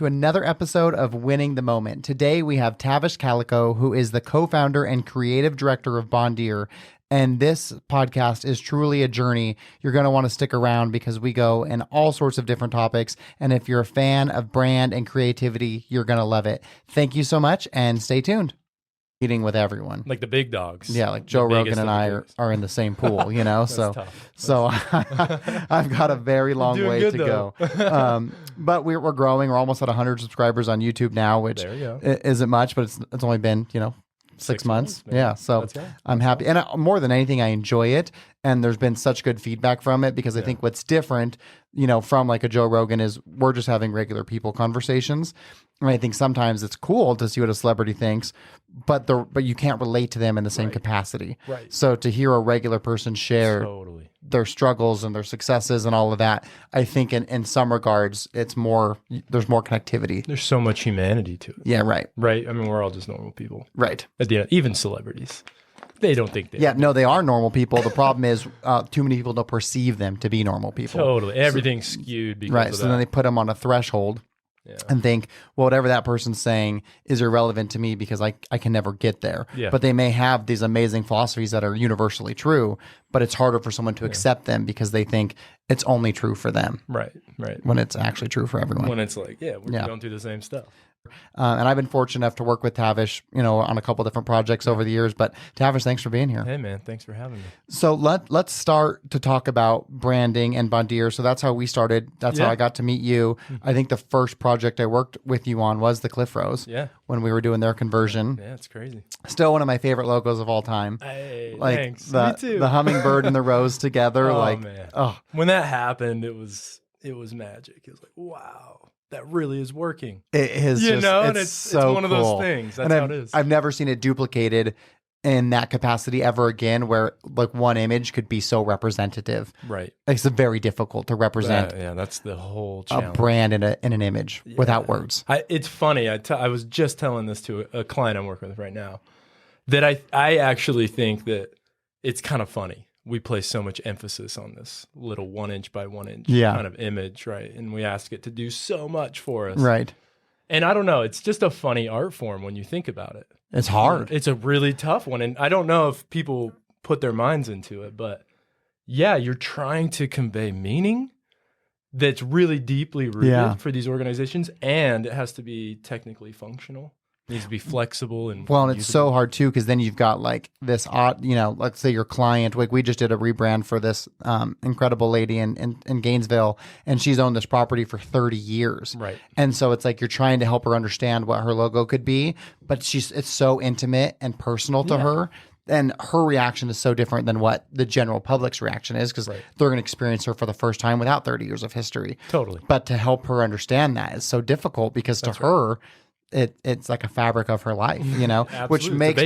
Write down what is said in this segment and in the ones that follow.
to another episode of Winning the Moment. Today we have Tavish Calico, who is the co-founder and creative director of BONDIR. And this podcast is truly a journey. You're going to want to stick around because we go in all sorts of different topics. And if you're a fan of brand and creativity, you're going to love it. Thank you so much and stay tuned. Eating with everyone. Like the big dogs. Yeah, like Joe Rogan and I are in the same pool, you know? so I've got a very long way to go. But we're growing. We're almost at 100 subscribers on YouTube now, which isn't much, but it's only been, 6 months. Yeah. So I'm happy. And more than anything, I enjoy it. And there's been such good feedback from it because I think what's different, from like a Joe Rogan is we're just having regular people conversations. And I think sometimes it's cool to see what a celebrity thinks, but you can't relate to them in the same capacity. Right. So to hear a regular person share their struggles and their successes and all of that, I think in some regards, there's more connectivity. There's so much humanity to it. Yeah, right. Right. I mean, we're all just normal people. Right. At the end, even celebrities. They don't think they are. No, they are normal people. The problem is too many people don't perceive them to be normal people. Totally. Everything's skewed because of that. So then they put them on a threshold and think, well, whatever that person's saying is irrelevant to me because I can never get there. Yeah. But they may have these amazing philosophies that are universally true, but it's harder for someone to accept them because they think it's only true for them. Right. When it's actually true for everyone. When it's like, we don't do the same stuff. And I've been fortunate enough to work with Tavish, on a couple different projects over the years. But Tavish, thanks for being here. Hey, man, thanks for having me. So let's start to talk about branding and BONDIR. So that's how we started. That's how I got to meet you. I think the first project I worked with you on was the Cliff Rose. Yeah. When we were doing their conversion. Yeah, it's crazy. Still one of my favorite logos of all time. Hey, like thanks. Me too. The hummingbird and the rose together. Man. When that happened, it was magic. It was like, wow. That really is working. It is, it's one of those things. That's how it is. I've never seen it duplicated in that capacity ever again, where like one image could be so representative. Right. It's very difficult to represent. That's the whole challenge. A brand in an image without words. It's funny. I was just telling this to a client I'm working with right now that I actually think that it's kind of funny. We place so much emphasis on this little 1 inch by 1 inch kind of image, right? And we ask it to do so much for us. Right. And I don't know, it's just a funny art form when you think about it. It's hard. It's a really tough one. And I don't know if people put their minds into it, but you're trying to convey meaning that's really deeply rooted for these organizations. And it has to be technically functional. It needs to be flexible and and it's so hard too because then you've got like this odd, let's say your client, like we just did a rebrand for this incredible lady in Gainesville, and she's owned this property for 30 years. Right. And so it's like you're trying to help her understand what her logo could be, but it's so intimate and personal to her. And her reaction is so different than what the general public's reaction is because they're going to experience her for the first time without 30 years of history. Totally. But to help her understand that is so difficult because to her, it's like a fabric of her life, which makes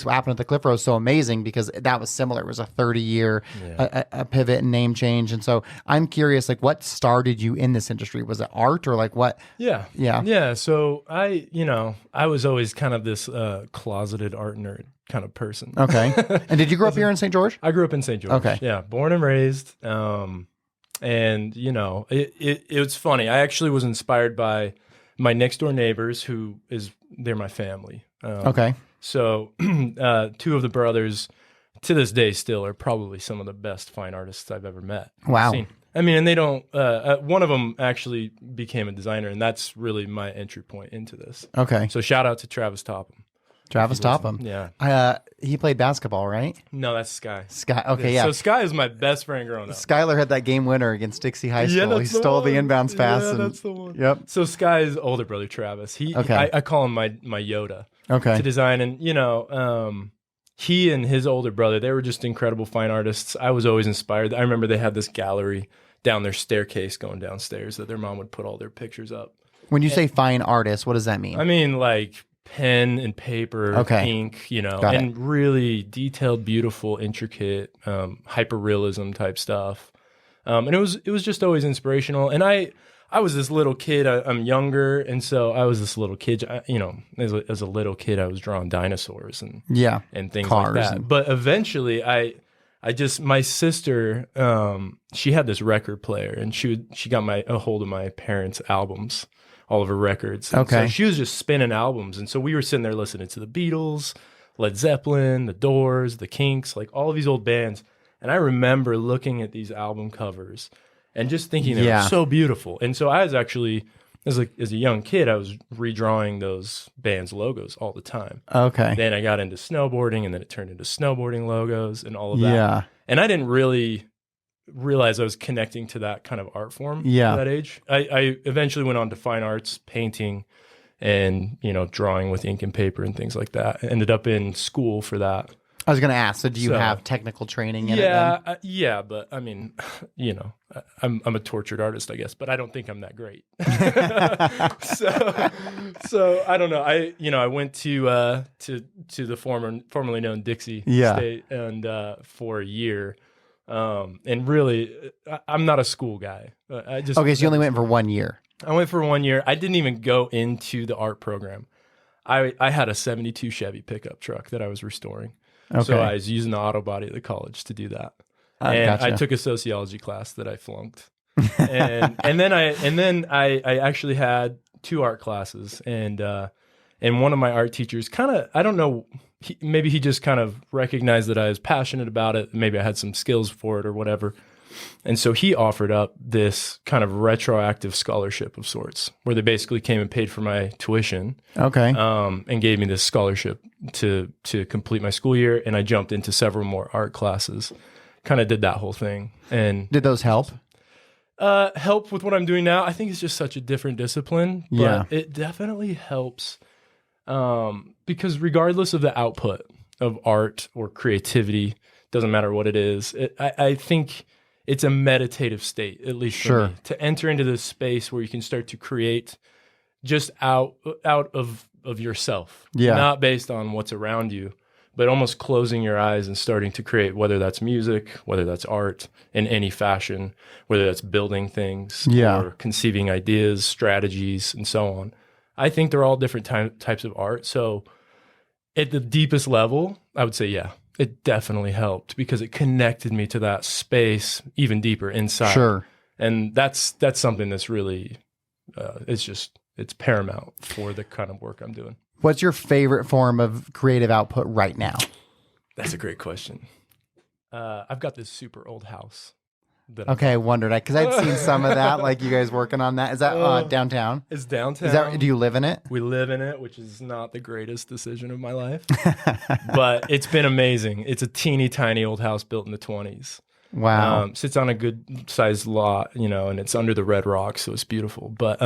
what happened at the Cliff Rose so amazing because that was similar. It was a 30-year a pivot and name change. And so I'm curious, like what started you in this industry? Was it art or like what? Yeah. So I was always kind of this closeted art nerd kind of person. Okay. And did you grow up here in St. George? I grew up in St. George. Okay. Yeah. Born and raised. And it was funny. I actually was inspired by my next door neighbors, they're my family. Okay. So 2 of the brothers to this day still are probably some of the best fine artists I've ever met. Wow. I mean, and they don't, one of them actually became a designer, and that's really my entry point into this. Okay. So shout out to Travis Topham. Travis Topham. Yeah. He played basketball, right? No, that's Sky. Sky. Okay, yeah. So Sky is my best friend growing up. Skylar had that game winner against Dixie High School. He stole the inbounds pass. Yeah, that's the one. Yep. So Sky's older brother, Travis. I call him my Yoda. Okay. To design. And, he and his older brother, they were just incredible fine artists. I was always inspired. I remember they had this gallery down their staircase going downstairs that their mom would put all their pictures up. When you say fine artist, what does that mean? I mean, like pen and paper, ink, and really detailed, beautiful, intricate, hyper-realism type stuff. And it was just always inspirational. And I was this little kid. I'm younger, and so I was this little kid. As a little kid, I was drawing dinosaurs and things cars like that. But eventually, my sister, she had this record player, and she got a hold of my parents' albums. all of her records. And so she was just spinning albums. And so we were sitting there listening to the Beatles, Led Zeppelin, the Doors, the Kinks, like all of these old bands. And I remember looking at these album covers and just thinking they were so beautiful. And so I was actually, as a young kid, I was redrawing those bands' logos all the time. Okay. Then I got into snowboarding, and then it turned into snowboarding logos and all of that. Yeah. And I didn't really realize I was connecting to that kind of art form at that age. I eventually went on to fine arts, painting, and, you know, drawing with ink and paper and things like that. I ended up in school for that. I was going to ask, so do you have technical training in it then? Yeah, but I mean, you know, I'm a tortured artist, I guess, but I don't think I'm that great. so I don't know. I went to the formerly known Dixie State and for a year. And really, I'm not a school guy. So you only went for 1 year. I went for 1 year. I didn't even go into the art program. I had a 72 Chevy pickup truck that I was restoring. Okay. So I was using the auto body at the college to do that. I took a sociology class that I flunked. and then I actually had 2 art classes, and one of my art teachers kind of, I don't know, maybe he just kind of recognized that I was passionate about it. Maybe I had some skills for it or whatever. And so he offered up this kind of retroactive scholarship of sorts, where they basically came and paid for my tuition. Okay. And gave me this scholarship to complete my school year. And I jumped into several more art classes, kind of did that whole thing. And did those help? Help with what I'm doing now? I think it's just such a different discipline, but it definitely helps. Because regardless of the output of art or creativity, doesn't matter what it is, I think it's a meditative state, at least for me, to enter into this space where you can start to create just out of yourself, not based on what's around you, but almost closing your eyes and starting to create, whether that's music, whether that's art in any fashion, whether that's building things or conceiving ideas, strategies, and so on. I think they're all different types of art. So at the deepest level, I would say, it definitely helped because it connected me to that space even deeper inside. Sure. And that's something that's really, it's paramount for the kind of work I'm doing. What's your favorite form of creative output right now? That's a great question. I've got this super old house. I wondered, because I'd seen some of that, like you guys working on that. Is that downtown? It's downtown. Do you live in it? We live in it, which is not the greatest decision of my life, but it's been amazing. It's a teeny tiny old house built in the 1920s. Wow. Sits on a good sized lot, and it's under the red rocks, so it's beautiful. But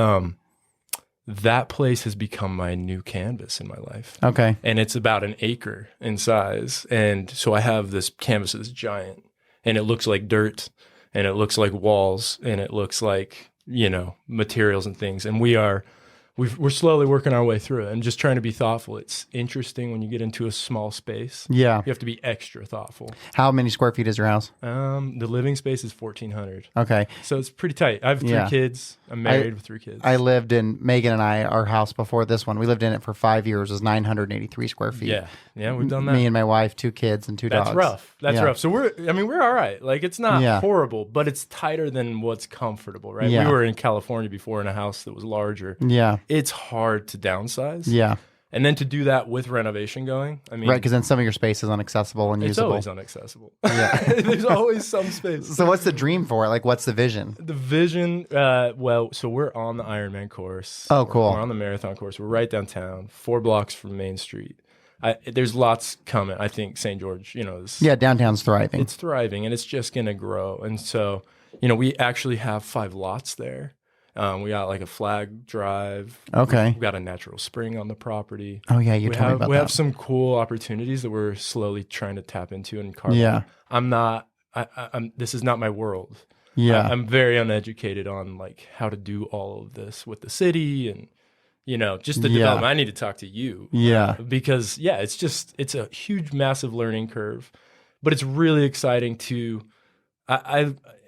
that place has become my new canvas in my life. Okay. And it's about an acre in size. And so I have this canvas that's giant, and it looks like dirt. And it looks like walls, and it looks like, materials and things. And we're slowly working our way through it and just trying to be thoughtful. It's interesting when you get into a small space. Yeah. You have to be extra thoughtful. How many square feet is your house? The living space is 1,400. Okay. So it's pretty tight. I have 3 kids. I'm married with 3 kids. I lived in, Megan and I, our house before this one, we lived in it for 5 years. It was 983 square feet. Yeah. Yeah, we've done that. Me and my wife, 2 kids and 2 dogs. That's rough. That's rough. So we're all right. Like, it's not horrible, but it's tighter than what's comfortable, right? Yeah. We were in California before in a house that was larger. Yeah. It's hard to downsize. Yeah. And then to do that with renovation going, right, because then some of your space is inaccessible and usable. It's always inaccessible. Yeah. There's always some space. So what's the dream for it? Like, what's the vision? The vision, so we're on the Ironman course. Oh, cool. We're on the marathon course. We're right downtown, 4 blocks from Main Street. There's lots coming. I think St. George, downtown's thriving. It's thriving, and it's just going to grow. And so, we actually have 5 lots there. We got like a flag drive. Okay. We've got a natural spring on the property. Oh yeah, you told me about that. We have some cool opportunities that we're slowly trying to tap into and carve. Yeah. I'm this is not my world. Yeah. I'm very uneducated on like how to do all of this with the city and just the development. I need to talk to you. Yeah. Because it's a huge, massive learning curve, but it's really exciting to,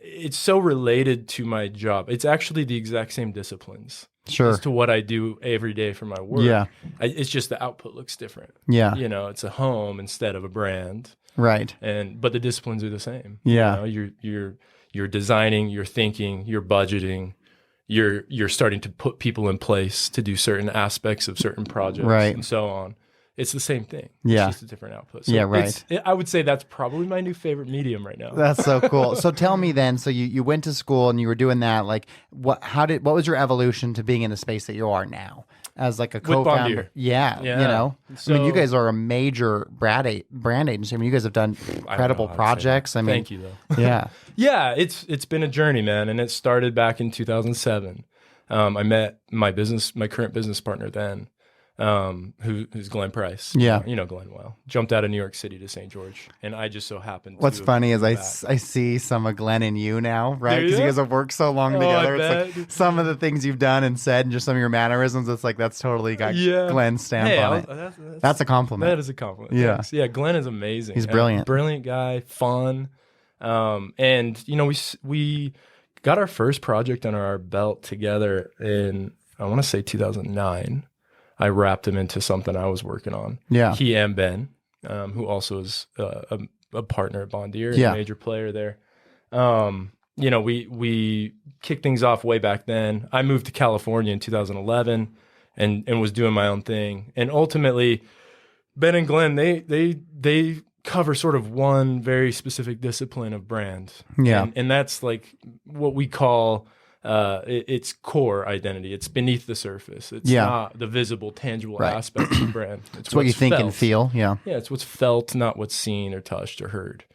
it's so related to my job. It's actually the exact same disciplines as to what I do every day for my work. Yeah. It's just the output looks different. Yeah. It's a home instead of a brand. Right. But the disciplines are the same. Yeah. You're designing, you're thinking, you're budgeting, you're starting to put people in place to do certain aspects of certain projects and so on. It's the same thing. Yeah. It's just a different output. So I would say that's probably my new favorite medium right now. That's so cool. So tell me then, so you went to school and you were doing that, like what was your evolution to being in the space that you are now as like a co-founder? Yeah. You know, so, I mean, you guys are a major brand agency. I mean, you guys have done incredible projects. I mean, thank you though. Yeah. Yeah. It's been a journey, man. And it started back in 2007. I met my current business partner then. Who's Glenn Price. Yeah. You know Glenn well. Jumped out of New York City to St. George. And I just so happened What's funny is I see some of Glenn in you now, right? Because you guys have worked so long together. It's like some of the things you've done and said and just some of your mannerisms, it's like that's totally got Glenn's stamp on it. That's a compliment. That is a compliment. Yeah. Thanks. Yeah, Glenn is amazing. He's brilliant. Brilliant guy, fun. And you know, we got our first project under our belt together in, I want to say 2009. I wrapped him into something I was working on. Yeah. He and Ben, who also is a partner at BONDIR, a major player there. You know, we kicked things off way back then. I moved to California in 2011 and was doing my own thing. And ultimately, Ben and Glenn, they cover sort of one very specific discipline of brand. Yeah. And that's like what we call it's core identity. It's beneath the surface. It's not the visible, tangible aspect of the brand. It's what you think and feel. Yeah. Yeah. It's what's felt, not what's seen or touched or heard.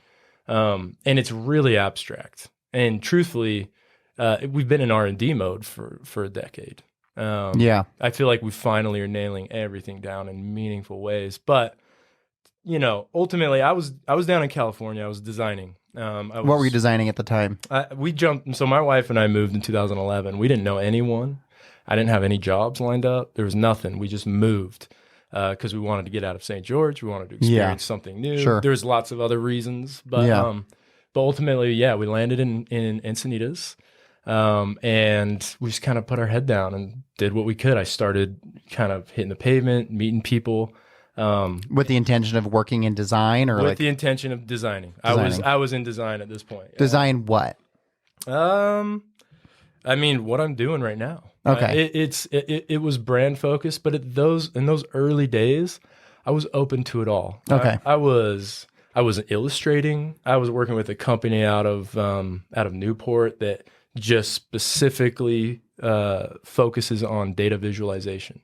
And it's really abstract. And truthfully, we've been in R&D mode for a decade. I feel like we finally are nailing everything down in meaningful ways. But, you know, ultimately I was down in California. I was designing. What were you designing at the time? So my wife and I moved in 2011. We didn't know anyone. I didn't have any jobs lined up. There was nothing. We just moved because we wanted to get out of St. George. We wanted to experience something new. Sure. There's lots of other reasons, but ultimately, we landed in Encinitas, and we just kind of put our head down and did what we could. I started kind of hitting the pavement, meeting people. With the intention of working in design, or with the intention of designing. I was in design at this point. Yeah. Design what? I mean, what I'm doing right now. Okay. It was brand focused, but in those early days, I was open to it all. Okay. I was illustrating. I was working with a company out of Newport that just specifically focuses on data visualization.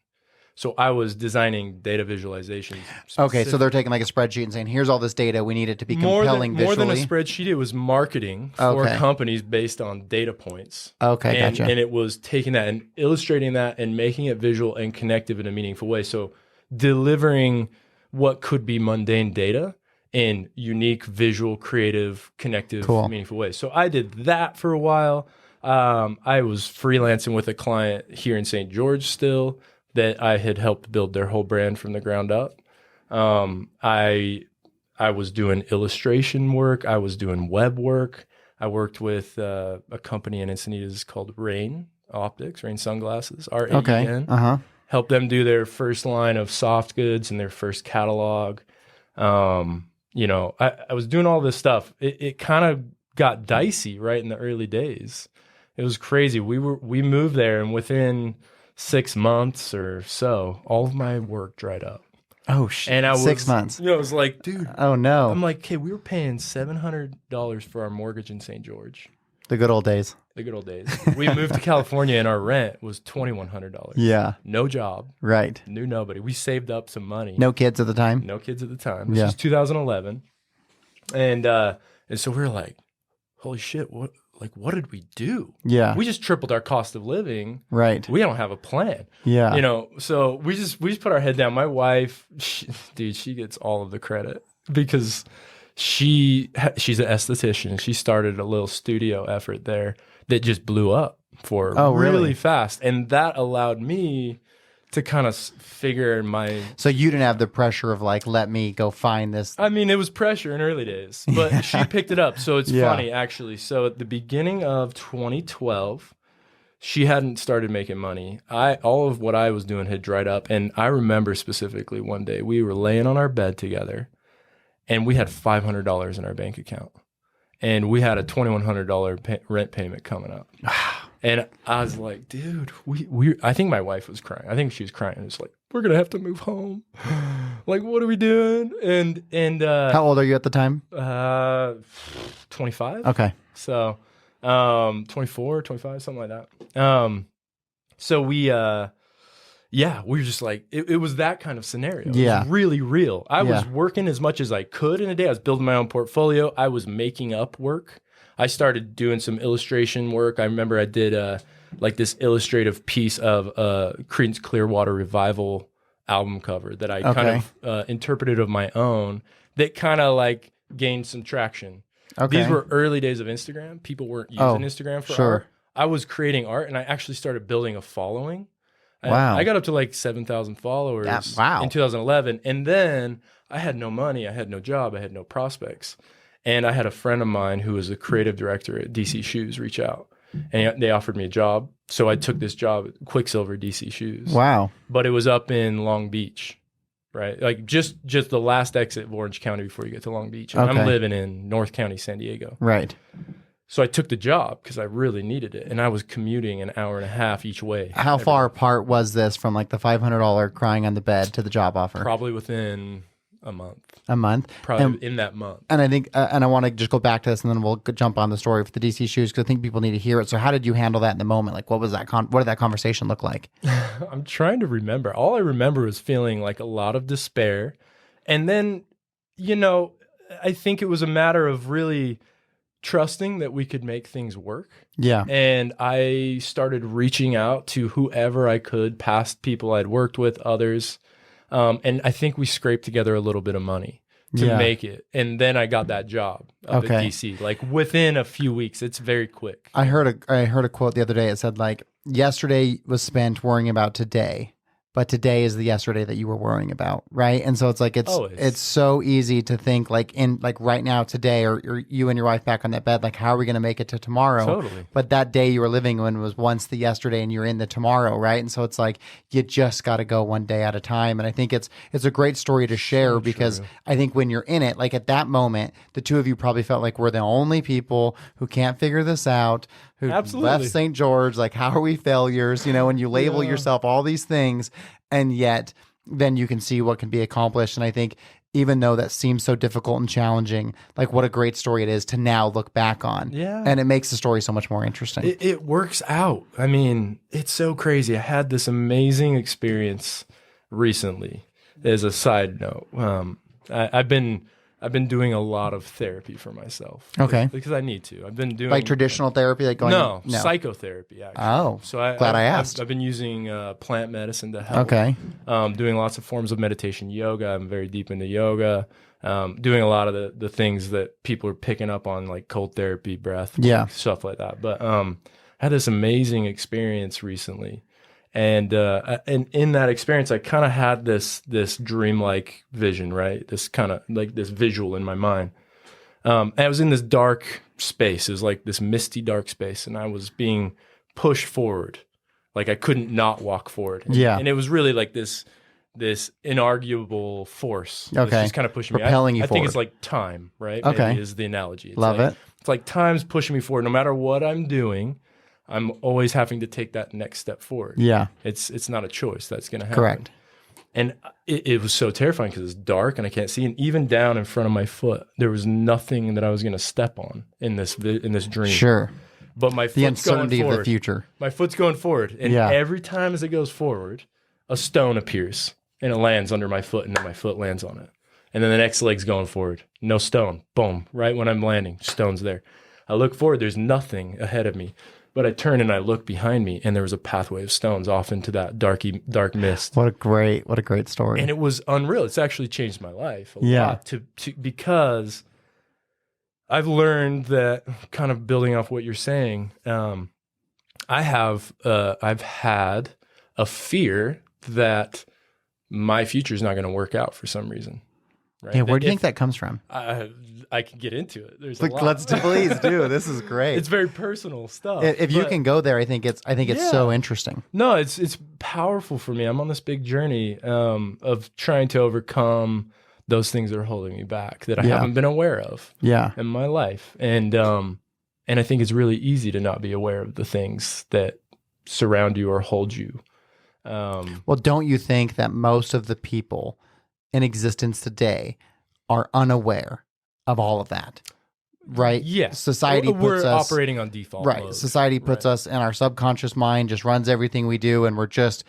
So I was designing data visualization. Okay, so they're taking like a spreadsheet and saying, here's all this data. We need it to be compelling visually. More than a spreadsheet, it was marketing for companies based on data points. Okay, gotcha. And it was taking that and illustrating that and making it visual and connective in a meaningful way. So delivering what could be mundane data in unique, visual, creative, connective, meaningful ways. So I did that for a while. I was freelancing with a client here in St. George still, that I had helped build their whole brand from the ground up. I was doing illustration work. I was doing web work. I worked with a company in Encinitas called Rain Optics, Rain Sunglasses, R-A-E-N. Okay. Helped them do their first line of soft goods and their first catalog. You know, I was doing all this stuff. It kind of got dicey right in the early days. It was crazy. We moved there, and within 6 months or so, all of my work dried up. Oh shit! And I was 6 months. You know, I was like, dude. Oh no! I'm like, hey, we were paying $700 for our mortgage in St. George. The good old days. The good old days. We moved to California, and our rent was $2,100. Yeah. No job. Right. Knew nobody. We saved up some money. No kids at the time. No kids at the time. This was 2011, and so we were like, holy shit! What did we do? Yeah. We just tripled our cost of living. Right. We don't have a plan. Yeah. You know, so we just put our head down. My wife, she gets all of the credit because she's an esthetician. She started a little studio effort there that just blew up for really fast. And that allowed me to kind of figure my... So you didn't have the pressure of like, let me go find this. I mean, it was pressure in early days, but she picked it up. So it's funny, actually. So at the beginning of 2012, she hadn't started making money. All of what I was doing had dried up. And I remember specifically one day we were laying on our bed together and we had $500 in our bank account. And we had a $2,100 rent payment coming up. And I was like, dude, I think my wife was crying. I think she was crying. It was like, we're going to have to move home. Like, what are we doing? And how old are you at the time? 25. Okay. So, 24, 25, something like that. So we were just like, it was that kind of scenario. It was really real. I was working as much as I could in a day. I was building my own portfolio. I was making up work. I started doing some illustration work. I remember I did like this illustrative piece of Creedence Clearwater Revival album cover that I kind of interpreted of my own that kind of like gained some traction. Okay. These were early days of Instagram. People weren't using Instagram for art. I was creating art, and I actually started building a following. Wow. I got up to like 7,000 followers in 2011. And then I had no money. I had no job. I had no prospects. And I had a friend of mine who was a creative director at DC Shoes reach out, and they offered me a job. So I took this job at Quicksilver DC Shoes. Wow. But it was up in Long Beach, right? Like just the last exit of Orange County before you get to Long Beach. And I'm living in North County, San Diego. Right. So I took the job because I really needed it. And I was commuting an hour and a half each way. How far apart was this from like the $500 crying on the bed to the job offer? Probably within a month. A month? Probably in that month. And I think, and I want to just go back to this, and then we'll jump on the story for the DC Shoes, because I think people need to hear it. So how did you handle that in the moment? Like, what was that? What did that conversation look like? I'm trying to remember. All I remember was feeling like a lot of despair. And then, I think it was a matter of really trusting that we could make things work. Yeah. And I started reaching out to whoever I could, past people I'd worked with, others. And I think we scraped together a little bit of money to make it. And then I got that job up at DC, like within a few weeks. It's very quick. I heard a quote the other day. It said like, yesterday was spent worrying about today, but today is the yesterday that you were worrying about, right? And so it's like it's so easy to think like right now, today, or you and your wife back on that bed, like how are we going to make it to tomorrow? Totally. But that day you were living in was once the yesterday, and you're in the tomorrow, right? And so it's like you just got to go one day at a time. And I think it's a great story to share, because I think when you're in it, like at that moment, the two of you probably felt like we're the only people who can't figure this out, who left St. George, like how are we failures, when you label yourself all these things, and yet then you can see what can be accomplished. And I think even though that seems so difficult and challenging, like what a great story it is to now look back on. Yeah. And it makes the story so much more interesting. It works out. I mean, it's so crazy. I had this amazing experience recently. As a side note, I've been doing a lot of therapy for myself. Okay. Because I need to. I've been doing like traditional therapy, like going no, psychotherapy actually. Oh. So glad I asked. I've been using plant medicine to help. Okay. Doing lots of forms of meditation, yoga. I'm very deep into yoga. Doing a lot of the things that people are picking up on, like cold therapy, breath, stuff like that. But I had this amazing experience recently. And in that experience, I kind of had this dreamlike vision, right? This kind of like this visual in my mind. And I was in this dark space. It was like this misty dark space, and I was being pushed forward. Like I couldn't not walk forward. And it was really like this inarguable force. Okay. That's just kind of pushing propelling me. I think it's like time, right? Okay. Maybe is the analogy. Love it. It's like time's pushing me forward. No matter what I'm doing, I'm always having to take that next step forward. Yeah. It's not a choice. That's going to happen. Correct. And it was so terrifying because it's dark and I can't see. And even down in front of my foot, there was nothing that I was going to step on in this dream. Sure. But my foot's the uncertainty going forward. Of the future. My foot's going forward. And every time as it goes forward, a stone appears and it lands under my foot, and then my foot lands on it. And then the next leg's going forward. No stone. Boom. Right when I'm landing, stone's there. I look forward. There's nothing ahead of me. But I turn and I look behind me, and there was a pathway of stones off into that dark mist. What a great story! And it was unreal. It's actually changed my life a lot because I've learned that, kind of building off what you're saying. I've had a fear that my future is not going to work out for some reason. Right? Yeah, where do you think that comes from? I can get into it. There's a lot. Please do. This is great. It's very personal stuff. If you can go there, I think it's so interesting. No, it's powerful for me. I'm on this big journey of trying to overcome those things that are holding me back that I haven't been aware of in my life. And And I think it's really easy to not be aware of the things that surround you or hold you. Well, don't you think that most of the people in existence today are unaware of all of that? Right? Yes. Society puts we're us operating on default right. mode. Society puts us in our subconscious mind, just runs everything we do, and we're just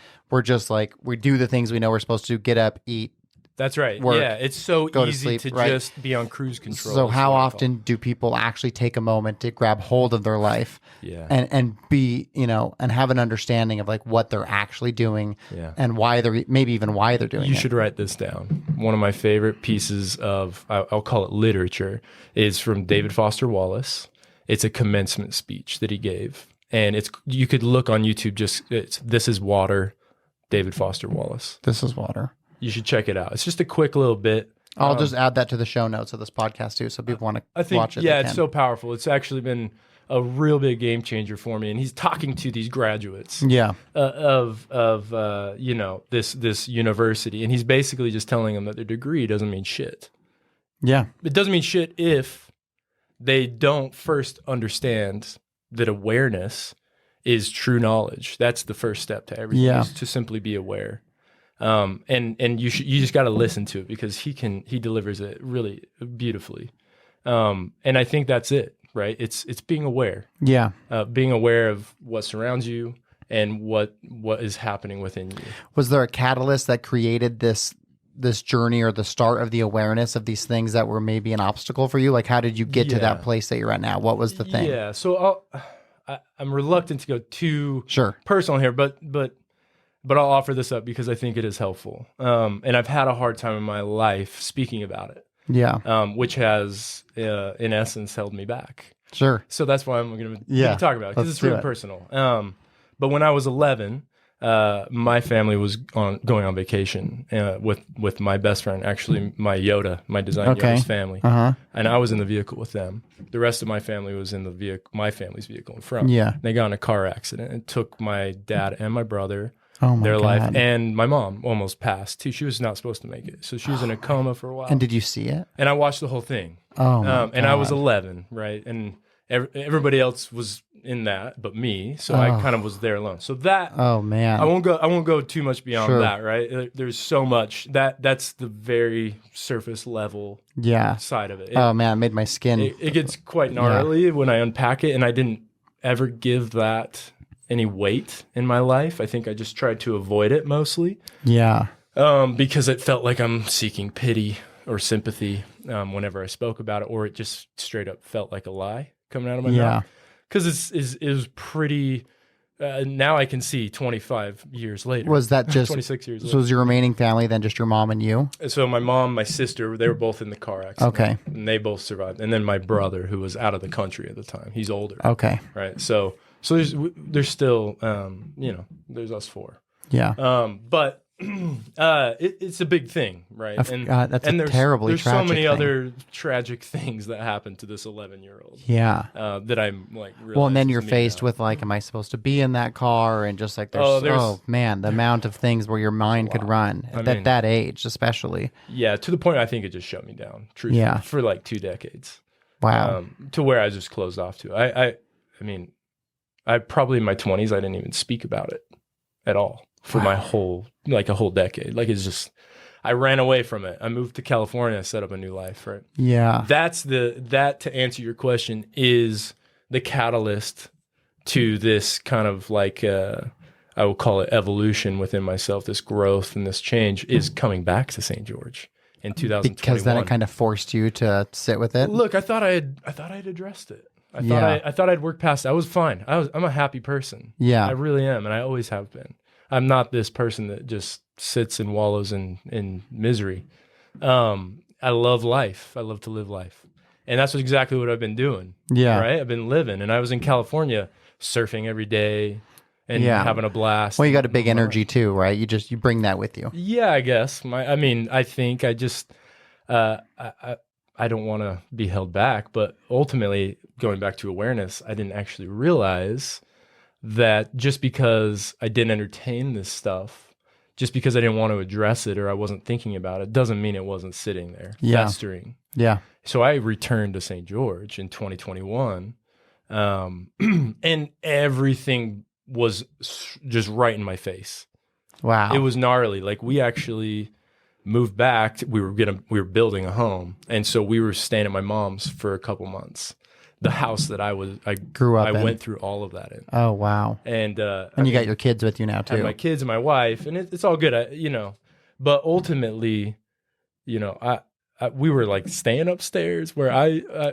like, we do the things we know we're supposed to, get up, eat. That's right. Work, yeah, it's so easy to right? just be on cruise control. So how often do people actually take a moment to grab hold of their life and be, and have an understanding of like what they're actually doing and why they're maybe even why they're doing it? You should write this down. One of my favorite pieces of, I'll call it literature, is from David Foster Wallace. It's a commencement speech that he gave. And you could look on YouTube, This Is Water, David Foster Wallace. This is water. You should check it out. It's just a quick little bit. I'll just add that to the show notes of this podcast too, so people want to watch it. Yeah, it's so powerful. It's actually been a real big game changer for me. And he's talking to these graduates of this university, and he's basically just telling them that their degree doesn't mean shit. Yeah, it doesn't mean shit if they don't first understand that awareness is true knowledge. That's the first step to everything. Is to simply be aware. And you just got to listen to it, because he delivers it really beautifully. And I think that's it, right? It's being aware. Yeah. Being aware of what surrounds you and what is happening within you. Was there a catalyst that created this journey, or the start of the awareness of these things that were maybe an obstacle for you? Like, how did you get to that place that you're at now? What was the thing? Yeah. So I'm reluctant to go too personal here, but I'll offer this up because I think it is helpful. And I've had a hard time in my life speaking about it. Yeah. Which has, in essence, held me back. Sure. So that's why I'm going to talk about it, because it's really personal. But when I was 11, my family was going on vacation with my best friend, actually my design Yoda's family. And I was in the vehicle with them. The rest of my family was in my family's vehicle in front. Yeah. They got in a car accident and took my dad and my brother. Their life, and my mom almost passed too. She was not supposed to make it, so she was in a coma for a while. And did you see it? And I watched the whole thing. And I was 11, right? And everybody else was in that, but me. So I kind of was there alone. So that. Oh man. I won't go too much beyond that, right? There's so much that's the very surface level. Side of it. Oh man, it made my skin. It gets quite gnarly when I unpack it, and I didn't ever give that any weight in my life. I think I just tried to avoid it mostly. Yeah. Because it felt like I'm seeking pity or sympathy whenever I spoke about it, or it just straight up felt like a lie coming out of my mouth. Because it was pretty. Now I can see 25 years later. Was that just 26 years later? So was your remaining family then just your mom and you? So my mom, my sister, they were both in the car accident. Okay. And they both survived. And then my brother, who was out of the country at the time, he's older. Okay. Right. So there's still, there's us four. Yeah. But it's a big thing, right? That's a terribly tragic thing. There's so many other tragic things that happened to this 11-year-old. Yeah. That I'm like, well, and then you're faced with like, am I supposed to be in that car? And just like, oh man, the amount of things where your mind could run at that age, especially. Yeah. To the point, I think it just shut me down. Truthfully, for like 2 decades. Wow. To where I just closed off to. I probably in my 20s, I didn't even speak about it at all for my whole decade. Like, it's just, I ran away from it. I moved to California, set up a new life, right? Yeah. That to answer your question is the catalyst to this kind of like, I will call it evolution within myself. This growth and this change is coming back to St. George in 2021. Because then it kind of forced you to sit with it. Look, I thought I had addressed it. I thought I'd worked past it. I was fine. I'm a happy person. Yeah. I really am, and I always have been. I'm not this person that just sits and wallows in misery. I love life. I love to live life. And that's exactly what I've been doing. Yeah. Right? I've been living. And I was in California surfing every day and having a blast. Well, you got a big energy too, right? You bring that with you. Yeah, I guess. I think I just I don't want to be held back, but ultimately, going back to awareness, I didn't actually realize that just because I didn't entertain this stuff, just because I didn't want to address it or I wasn't thinking about it, doesn't mean it wasn't sitting there, festering. Yeah. So I returned to St. George in 2021 And everything was just right in my face. Wow. It was gnarly. Like, we actually moved back. We were building a home. And so we were staying at my mom's for a couple months. The house that I grew up in. I went through all of that in. Oh, wow. And you got your kids with you now too. I have my kids and my wife, and it's all good. But ultimately, we were like staying upstairs where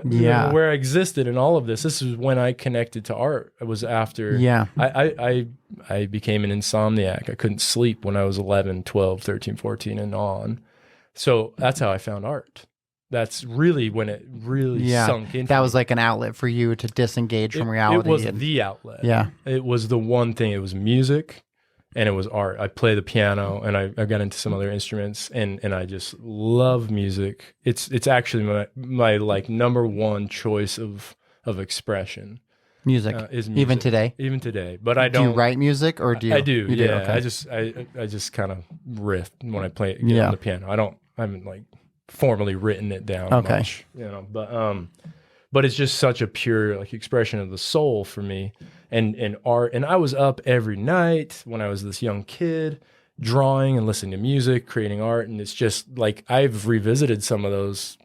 where I existed in all of this. This is when I connected to art. It was after I became an insomniac. I couldn't sleep when I was 11, 12, 13, 14 and on. So that's how I found art. That's really when it really sunk in. That was like an outlet for you to disengage from reality. It was the outlet. Yeah. It was the one thing. It was music and it was art. I play the piano and I got into some other instruments and I just love music. It's actually my like number one choice of expression. Music. Is music. Even today. But I don't. Do you write music or do you? I do. You yeah. Do? Okay. I just kind of riff when I play on the piano. I haven't like formally written it down much, but it's just such a pure like expression of the soul for me and art. And I was up every night when I was this young kid drawing and listening to music, creating art. And it's just like I've revisited some of those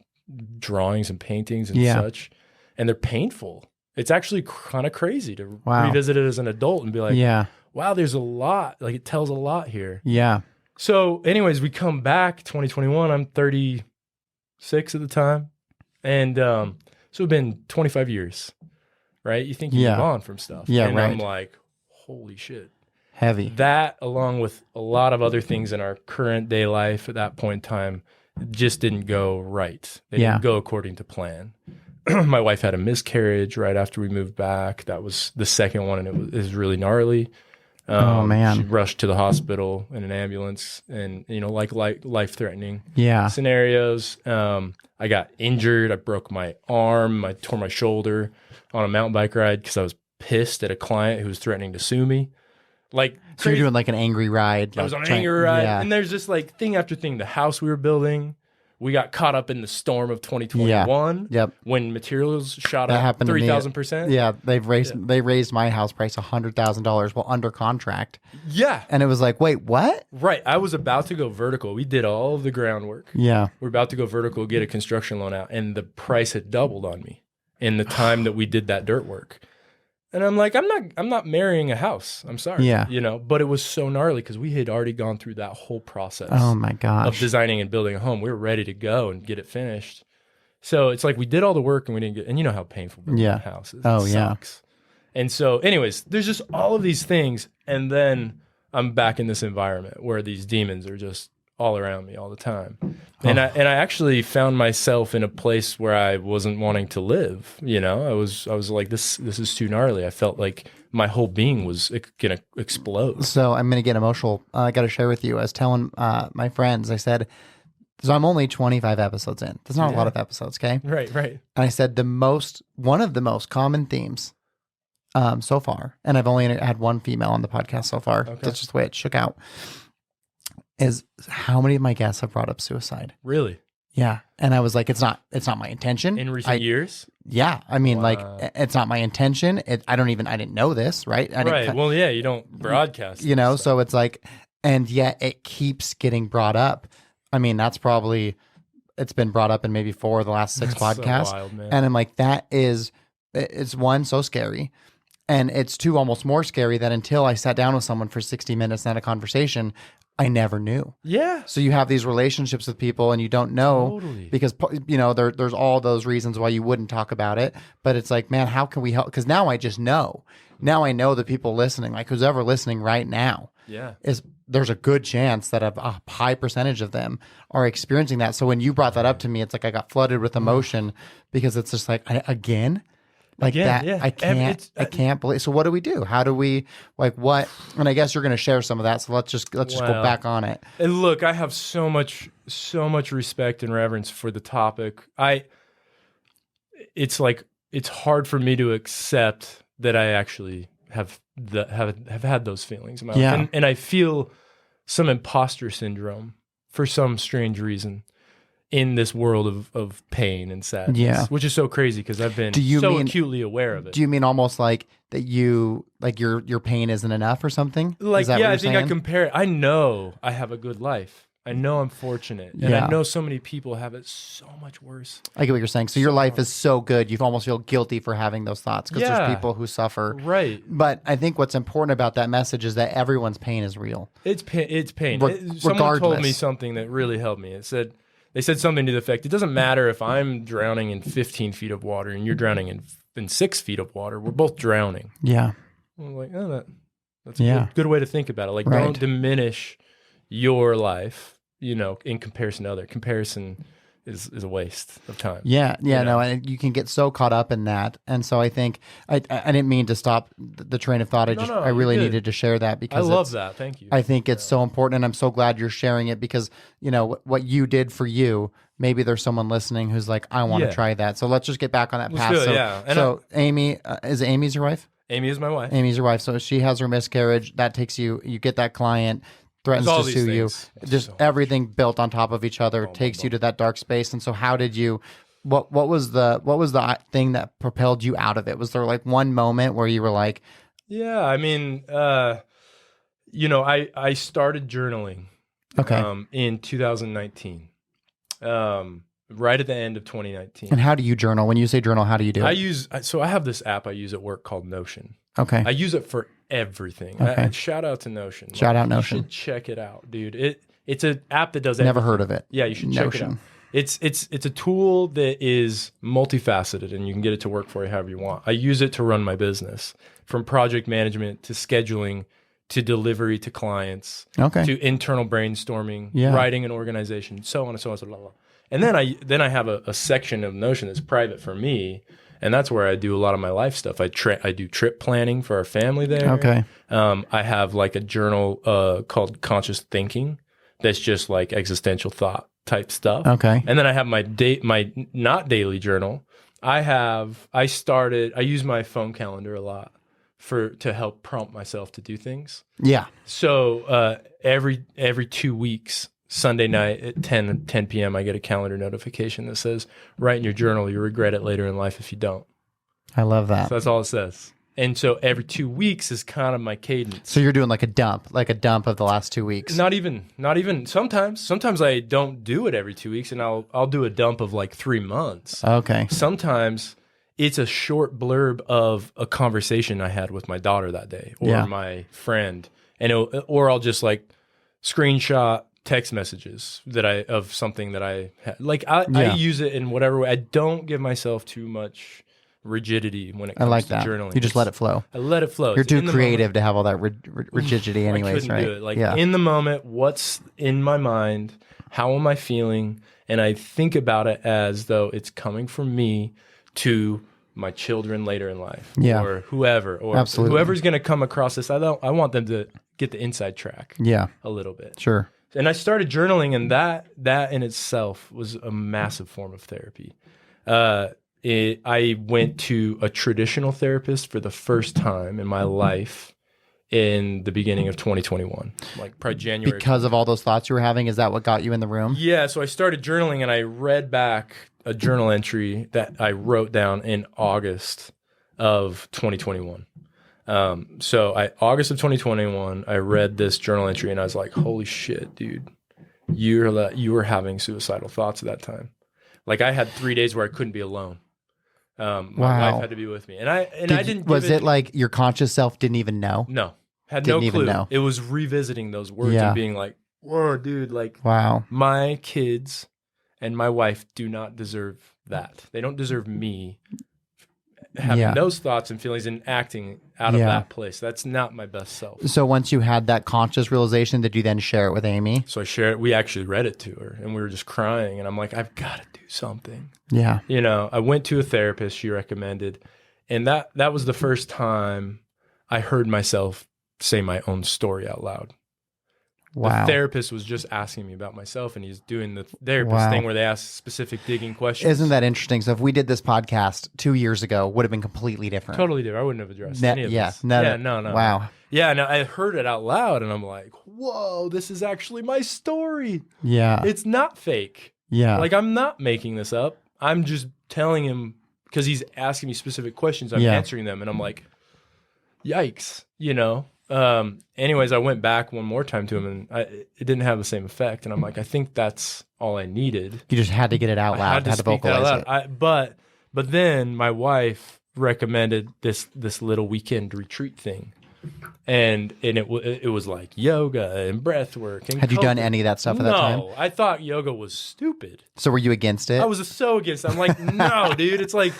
drawings and paintings and such, and they're painful. It's actually kind of crazy to revisit it as an adult and be like, wow, there's a lot, like it tells a lot here. Yeah. So anyways, we come back 2021, I'm 36 at the time. And so it's been 25 years, right? You think you move on from stuff. Yeah, and right. I'm like, holy shit. Heavy. That, along with a lot of other things in our current day life at that point in time, just didn't go right. They didn't go according to plan. My wife had a miscarriage right after we moved back. That was the second one, and it was really gnarly. Oh man! She rushed to the hospital in an ambulance, and like life-threatening scenarios. I got injured. I broke my arm. I tore my shoulder on a mountain bike ride because I was pissed at a client who was threatening to sue me. Like, so you're doing like an angry ride. I was on an angry ride, and there's just like thing after thing. The house we were building. We got caught up in the storm of 2021 when materials shot up 3,000%. Yeah, they raised my house price $100,000 while under contract. Yeah. And it was like, wait, what? Right. I was about to go vertical. We did all of the groundwork. Yeah. We're about to go vertical, get a construction loan out, and the price had doubled on me in the time that we did that dirt work. And I'm like, I'm not marrying a house. I'm sorry. Yeah. But it was so gnarly because we had already gone through that whole process. Oh my gosh. Of designing and building a home. We were ready to go and get it finished. So it's like we did all the work and we didn't get, and you know how painful building a house is. Oh, it sucks. And so anyways, there's just all of these things. And then I'm back in this environment where these demons are just all around me all the time. And I actually found myself in a place where I wasn't wanting to live. I was like, this is too gnarly. I felt like my whole being was gonna explode. So I'm gonna get emotional. I got to share with you. I was telling my friends. I said, so I'm only 25 episodes in. There's not a lot of episodes, okay? Right. And I said one of the most common themes so far, and I've only had one female on the podcast so far. Okay. That's just the way it shook out. Is how many of my guests have brought up suicide? Really? Yeah. And I was like, it's not my intention. In recent years? Yeah. I mean, like, it's not my intention. I didn't know this, right? Well, yeah, you don't broadcast. So it's like, and yet it keeps getting brought up. I mean, it's been brought up in maybe 4 of the last 6 podcasts. So wild, man. And I'm like, it's one, so scary. And it's 2, almost more scary that until I sat down with someone for 60 minutes and had a conversation, I never knew. Yeah. So you have these relationships with people and you don't know because, there's all those reasons why you wouldn't talk about it. But it's like, man, how can we help? Because now I just know. Now I know the people listening, like who's ever listening right now, there's a good chance that a high percentage of them are experiencing that. So when you brought that up to me, it's like I got flooded with emotion because it's just like, again? Like that, yeah. I can't believe. So what do we do? How do we what? And I guess you're going to share some of that. So let's just go back on it. And look, I have so much respect and reverence for the topic. It's hard for me to accept that I actually have had those feelings in my life, and I feel some imposter syndrome for some strange reason. in this world of pain and sadness. Yeah. Which is so crazy because I've been acutely aware of it. Do you mean almost like that your pain isn't enough or something? Like, is that yeah, what I think saying? I compare it. I know I have a good life. I know I'm fortunate. And I know so many people have it so much worse. I get what you're saying. So your life is so good, you almost feel guilty for having those thoughts because there's people who suffer. Right. But I think what's important about that message is that everyone's pain is real. It's pain. Regardless. Someone told me something that really helped me. They said something to the effect, it doesn't matter if I'm drowning in 15 feet of water and you're drowning in 6 feet of water. We're both drowning. Yeah. I'm like, oh, that's a good way to think about it. Like, don't diminish your life, in comparison to other. Comparison is a waste of time. Yeah, no, and you can get so caught up in that. And so I think I didn't mean to stop the train of thought. I really needed to share that because I love that. Thank you. I think it's so important, and I'm so glad you're sharing it because what you did for you. Maybe there's someone listening who's like, I want to try that. So let's just get back on that path. So Amy, is Amy's your wife? Amy is my wife. Amy's your wife. So she has her miscarriage. That takes you get that client. Threatens to sue you. Just everything built on top of each other takes you to that dark space. And so how did you, what was the thing that propelled you out of it? Was there like one moment where you were like, yeah, I mean, I started journaling in 2019. Right at the end of 2019. And how do you journal? When you say journal, how do you do it? I have this app I use at work called Notion. Okay. I use it for everything. Okay. Shout out to Notion. Shout out Notion. You should check it out, dude. It's an app that does everything. Never heard of it. Yeah, you should check it out. It's a tool that is multifaceted and you can get it to work for you however you want. I use it to run my business, from project management to scheduling to delivery to clients, to internal brainstorming, writing an organization, so on and so on, blah, blah. And then I have a section of Notion that's private for me, and that's where I do a lot of my life stuff. I do trip planning for our family there. Okay. I have like a journal called Conscious Thinking that's just like existential thought type stuff. Okay. And then I have my not daily journal. I use my phone calendar a lot to help prompt myself to do things. Yeah. So every 2 weeks, Sunday night at 10 p.m., I get a calendar notification that says, write in your journal, you'll regret it later in life if you don't. I love that. So that's all it says. And so every 2 weeks is kind of my cadence. So you're doing like a dump of the last 2 weeks. Not even. Sometimes I don't do it every 2 weeks, and I'll do a dump of like 3 months. Okay. Sometimes it's a short blurb of a conversation I had with my daughter that day or my friend, or I'll just like screenshot text messages of something that I had. Like I use it in whatever way. I don't give myself too much rigidity when it comes to journaling. You just let it flow. I let it flow. You're too creative to have all that rigidity anyways, right? Do it. Like in the moment, what's in my mind, how am I feeling? And I think about it as though it's coming from me to my children later in life, or whoever, or Absolutely. Whoever's going to come across this. I want them to get the inside track a little bit. Sure. And I started journaling, and that in itself was a massive form of therapy. I went to a traditional therapist for the first time in my life in the beginning of 2021, like probably January. Because of all those thoughts you were having, is that what got you in the room? Yeah, so I started journaling, and I read back a journal entry that I wrote down in August of 2021. August of 2021, I read this journal entry and I was like, holy shit, dude, you were having suicidal thoughts at that time. Like I had 3 days where I couldn't be alone. My wife had to be with me. I didn't. Was it like your conscious self didn't even know? No, had no clue. Even know. It was revisiting those words and being like, whoa, dude, like, wow, my kids and my wife do not deserve that. They don't deserve me having those thoughts and feelings and acting out of that place. That's not my best self. So once you had that conscious realization, did you then share it with Amy? So I shared it. We actually read it to her and we were just crying. And I'm like, I've got to do something. Yeah. I went to a therapist she recommended. And that was the first time I heard myself say my own story out loud. Wow. The therapist was just asking me about myself, and he's doing the therapist thing where they ask specific digging questions. Isn't that interesting? So if we did this podcast 2 years ago, would have been completely different. Totally different. I wouldn't have addressed any of this. No. Wow. Yeah, no, I heard it out loud, and I'm like, whoa, this is actually my story. Yeah. It's not fake. Yeah. Like, I'm not making this up. I'm just telling him, because he's asking me specific questions. I'm answering them. And I'm like, yikes, you know? Anyways, I went back one more time to him, and it didn't have the same effect. And I'm like, I think that's all I needed. You just had to get it out loud. Had to vocalize it. But then my wife recommended this little weekend retreat thing. And it was like yoga and breath work. And had you done any of that stuff at that time? No, I thought yoga was stupid. So were you against it? I was so against it. I'm like, no, dude, it's like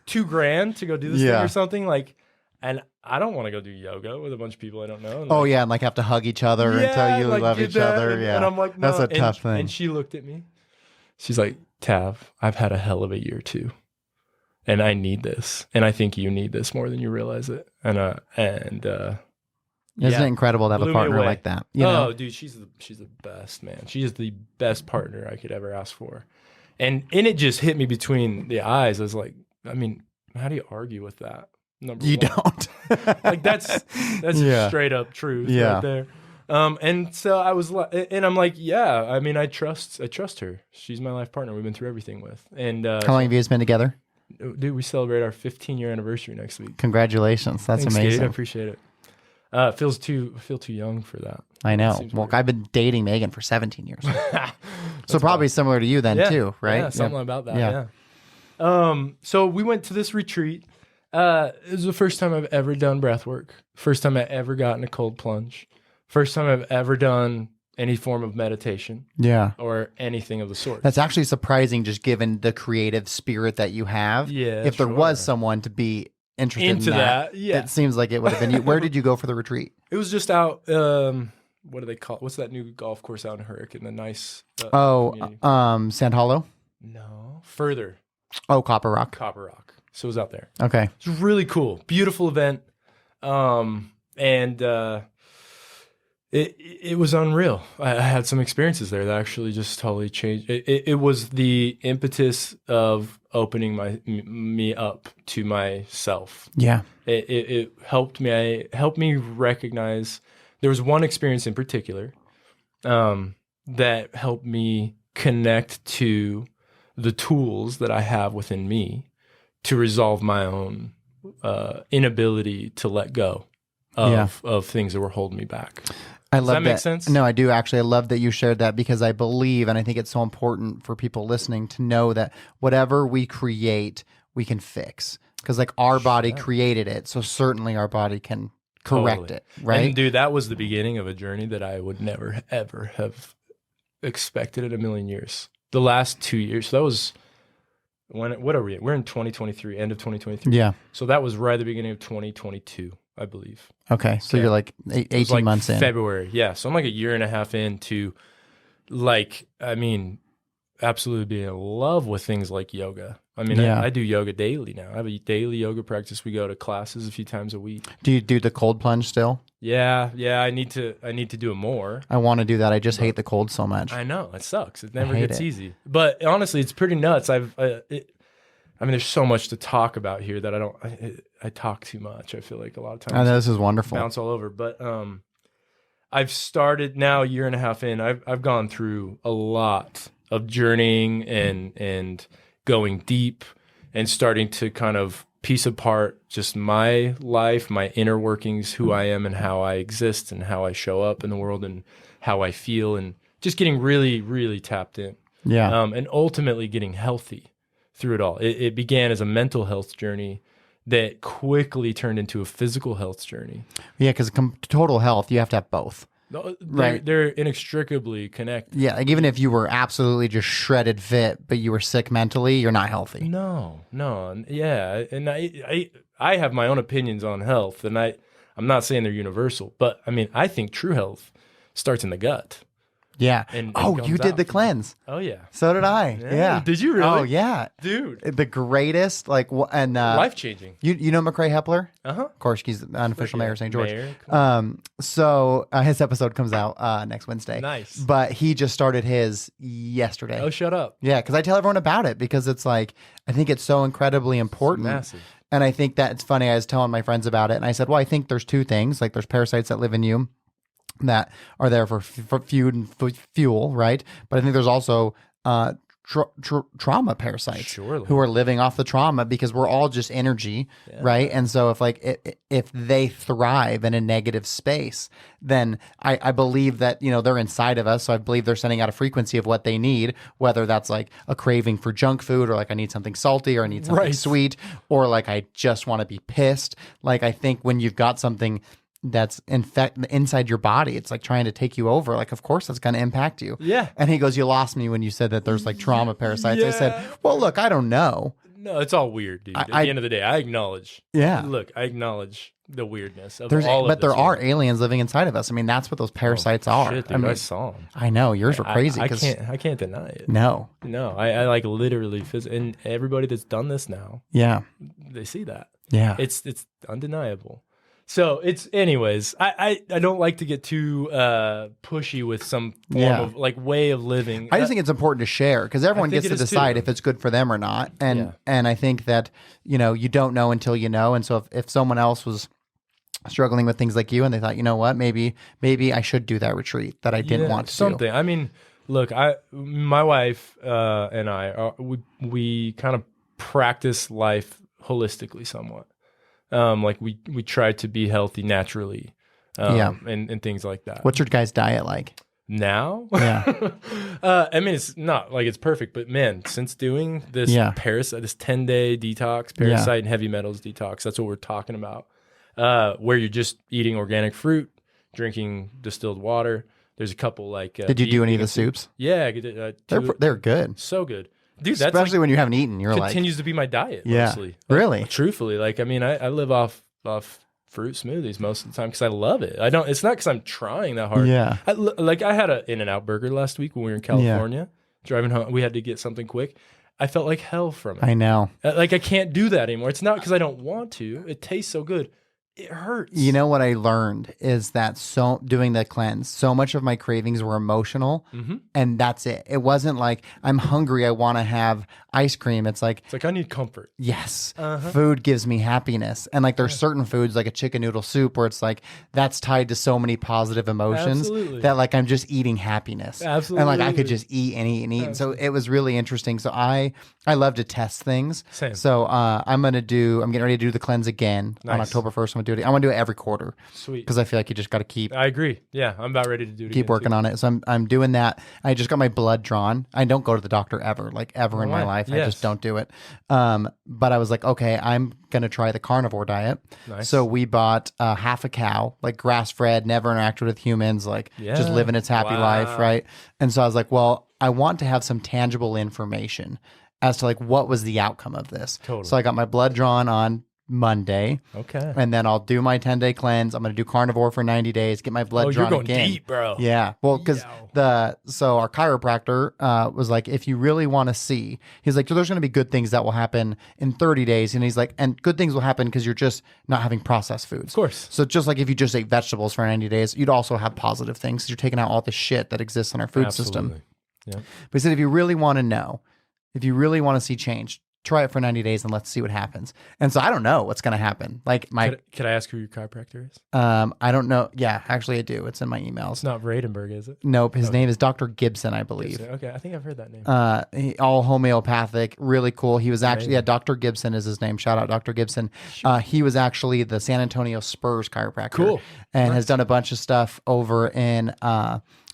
$2,000 to go do this thing or something. Like, and I don't want to go do yoga with a bunch of people I don't know. And and like have to hug each other and tell you love each other. And I'm like, no. That's a tough thing. And she looked at me. She's like, Tav, I've had a hell of a year too. And I need this. And I think you need this more than you realize it. Isn't it incredible to have a partner like that? You know? Dude, she's the best, man. She is the best partner I could ever ask for. And it just hit me between the eyes. I was like, I mean, how do you argue with that? Number one. Don't. Like that's straight up truth right there. And so I was like, and I'm like, yeah, I mean, I trust her. She's my life partner. We've been through everything with. And how long have you guys been together? Dude, we celebrate our 15-year anniversary next week. Congratulations. That's Thanks, amazing. Kate. I appreciate it. I feel too young for that. I know. Well, I've been dating Megan for 17 years. So probably similar to you then too, right? Yeah, something about that. Yeah. So we went to this retreat. It was the first time I've ever done breath work. First time I ever gotten a cold plunge. First time I've ever done any form of meditation. Yeah. Or anything of the sort. That's actually surprising, just given the creative spirit that you have. Yeah. If there was someone to be interested into in that, yeah. It seems like it would have been you. Where did you go for the retreat? It was just out, what do they call it? What's that new golf course out in Hurricane? The nice Sand Hollow? No. Further. Oh, Copper Rock. Copper Rock. So it was out there. Okay. It's really cool. Beautiful event. It was unreal. I had some experiences there that actually just totally changed. It was the impetus of opening me up to myself. Yeah. It helped me recognize. There was one experience in particular that helped me connect to the tools that I have within me to resolve my own inability to let go of things that were holding me back. Does that make sense? No, I do actually. I love that you shared that, because I believe, and I think it's so important for people listening to know that whatever we create, we can fix. Because like our body created it, so certainly our body can correct it, right? And dude, that was the beginning of a journey that I would never, ever have expected in a million years. The last 2 years, so that was, what are we at? We're in 2023, end of 2023. Yeah. So that was right at the beginning of 2022. I believe. Okay. So you're like 18 months in. February. Yeah. So I'm like a year and a half into, like, I mean, absolutely being in love with things like yoga. I mean, I do yoga daily now. I have a daily yoga practice. We go to classes a few times a week. Do you do the cold plunge still? Yeah. I need to do it more. I want to do that. I just hate the cold so much. I know. It sucks. It never gets easy. But honestly, it's pretty nuts. I mean, there's so much to talk about here that I talk too much. I feel like a lot of times. I know, this is wonderful. Bounce all over. But I've started now, a year and a half in. I've gone through a lot of journeying and going deep and starting to kind of piece apart just my life, my inner workings, who I am and how I exist and how I show up in the world and how I feel, and just getting really, really tapped in. Yeah. And ultimately getting healthy through it all. It began as a mental health journey that quickly turned into a physical health journey. Yeah, because total health, you have to have both. Right. They're inextricably connected. Yeah, like even if you were absolutely just shredded fit, but you were sick mentally, you're not healthy. No. Yeah, and I have my own opinions on health, and I'm not saying they're universal, but I mean, I think true health starts in the gut. Yeah. And you did the cleanse. Oh yeah. So did I. Yeah. Did you really? Oh yeah, dude. The greatest, life changing. You know McCrae Hepler? Of course, he's the unofficial mayor of St. George. So his episode comes out next Wednesday. Nice. But he just started his yesterday. Oh, shut up. Yeah, because I tell everyone about it, because it's like, I think it's so incredibly important. It's massive. And I think that it's funny. I was telling my friends about it, and I said, well, I think there's two things. Like, there's parasites that live in you that are there for food and fuel, right? But I think there's also trauma parasites Surely. who are living off the trauma, because we're all just energy, right? And so if they thrive in a negative space, then I believe that, they're inside of us. So I believe they're sending out a frequency of what they need, whether that's like a craving for junk food, or like I need something salty, or I need something sweet, or like I just want to be pissed. Like I think when you've got something that's inside your body, it's like trying to take you over. Like, of course that's going to impact you. Yeah. And he goes, you lost me when you said that there's like trauma parasites. Yeah. I said, well, look, I don't know. No, it's all weird, dude. At the end of the day, I acknowledge. Yeah. Look, I acknowledge the weirdness of all of but this. there are aliens living inside of us. I mean, that's what those parasites are. Shit, dude, I mean, I saw them. I know yours were crazy. I can't deny it. No, I like literally, and everybody that's done this now, they see that. Yeah, it's undeniable. So anyways, I don't like to get too pushy with some form of like way of living. I just think it's important to share, because everyone gets to decide if it's good for them or not. And I think that, you don't know until you know. And so if someone else was struggling with things like you and they thought, you know what, maybe I should do that retreat that I didn't want to do. I mean, look, my wife and I, we kind of practice life holistically somewhat. Like we try to be healthy naturally, and things like that. What's your guys' diet like now? Yeah. I mean, it's not like it's perfect, but man, since doing this this 10-day detox, parasite and heavy metals detox, that's what we're talking about. Where you're just eating organic fruit, drinking distilled water. There's a couple like. Did you do any of the soups? Yeah, they're good. So good. Dude, that's especially when you haven't eaten, continues to be my diet. Mostly. Really? Truthfully, like I mean, I live off fruit smoothies most of the time because I love it. It's not because I'm trying that hard. Yeah. I had a In-N-Out burger last week when we were in California, driving home. We had to get something quick. I felt like hell from it. I know. Like I can't do that anymore. It's not because I don't want to. It tastes so good. It hurts. You know what I learned is that doing the cleanse, so much of my cravings were emotional, and that's it. It wasn't like I'm hungry, I want to have ice cream. It's like I need comfort. Yes, food gives me happiness, and like there's certain foods like a chicken noodle soup where it's like that's tied to so many positive emotions that like I'm just eating happiness. Absolutely, and like I could just eat and eat and eat. And so it was really interesting. So I love to test things. Same. So I'm getting ready to do the cleanse again on October 1st. I want to do it every quarter. Sweet. Because I feel like you just got to keep. I agree. Yeah, I'm about ready to do it. Keep working on it. So I'm doing that. I just got my blood drawn. I don't go to the doctor ever in my life. Yes. I just don't do it. But I was like, okay, I'm gonna try the carnivore diet. Nice. So we bought half a cow, like grass fed, never interacted with humans, like just living its happy life, right? And so I was like, well, I want to have some tangible information as to like what was the outcome of this. Totally. So I got my blood drawn on Monday. Okay. And then I'll do my 10-day cleanse. I'm going to do carnivore for 90 days, get my blood drawn again. You're going deep, bro. Yeah. Well, because our chiropractor was like, if you really want to see, he's like, so there's going to be good things that will happen in 30 days. And he's like, and good things will happen because you're just not having processed foods. Of course. So just like if you just ate vegetables for 90 days, you'd also have positive things because you're taking out all the shit that exists in our food system. Yeah. But he said, if you really want to know, if you really want to see change, try it for 90 days and let's see what happens. And so I don't know what's going to happen. Like could I ask who your chiropractor is? I don't know. Yeah, actually I do. It's in my emails. It's not Vradenberg, is it? Nope. His name is Dr. Gibson, I believe. Gibson. Okay. I think I've heard that name. All homeopathic, really cool. He was actually, Dr. Gibson is his name. Shout out Dr. Gibson. He was actually the San Antonio Spurs chiropractor. Cool. And has done a bunch of stuff over in,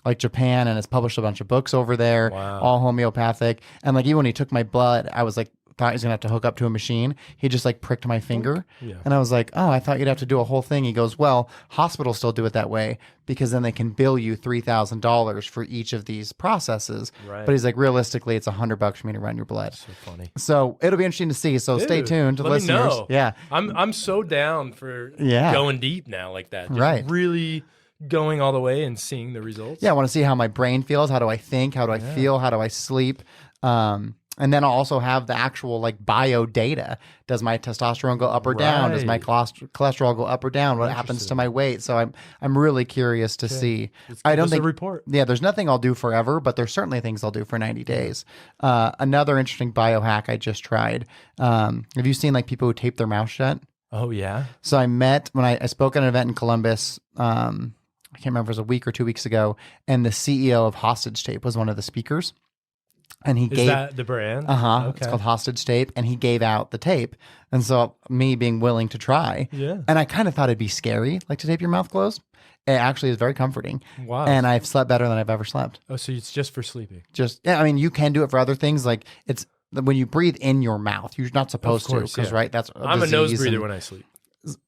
like Japan, and has published a bunch of books over there, all homeopathic. And like even when he took my blood, I was like, thought he was gonna have to hook up to a machine. He just like pricked my finger, and I was like, oh, I thought you'd have to do a whole thing. He goes, well, hospitals still do it that way because then they can bill you $3,000 for each of these processes. Right. But he's like, realistically, it's $100 for me to run your blood. So funny. So it'll be interesting to see. So stay tuned to listeners. Me know. Yeah, I'm so down for going deep now like that. Just really going all the way and seeing the results. Yeah, I want to see how my brain feels. How do I think? How do I feel? How do I sleep? And then I'll also have the actual like bio data. Does my testosterone go up or down? Does my cholesterol go up or down? What happens to my weight? So I'm really curious to see. I don't think a report. Yeah, there's nothing I'll do forever, but there's certainly things I'll do for 90 days. Another interesting biohack I just tried. Have you seen like people who tape their mouth shut? Oh yeah. So I met when I spoke at an event in Columbus. I can't remember if it was a week or 2 weeks ago, and the CEO of Hostage Tape was one of the speakers. And he Is that the brand? Okay. It's called Hostage Tape, and he gave out the tape. And so me being willing to try, and I kind of thought it'd be scary, like to tape your mouth closed. It actually is very comforting. Wow. And I've slept better than I've ever slept. Oh, so it's just for sleeping? I mean, you can do it for other things. Like it's when you breathe in your mouth, you're not supposed to, because right, that's I'm a nose breather when I sleep.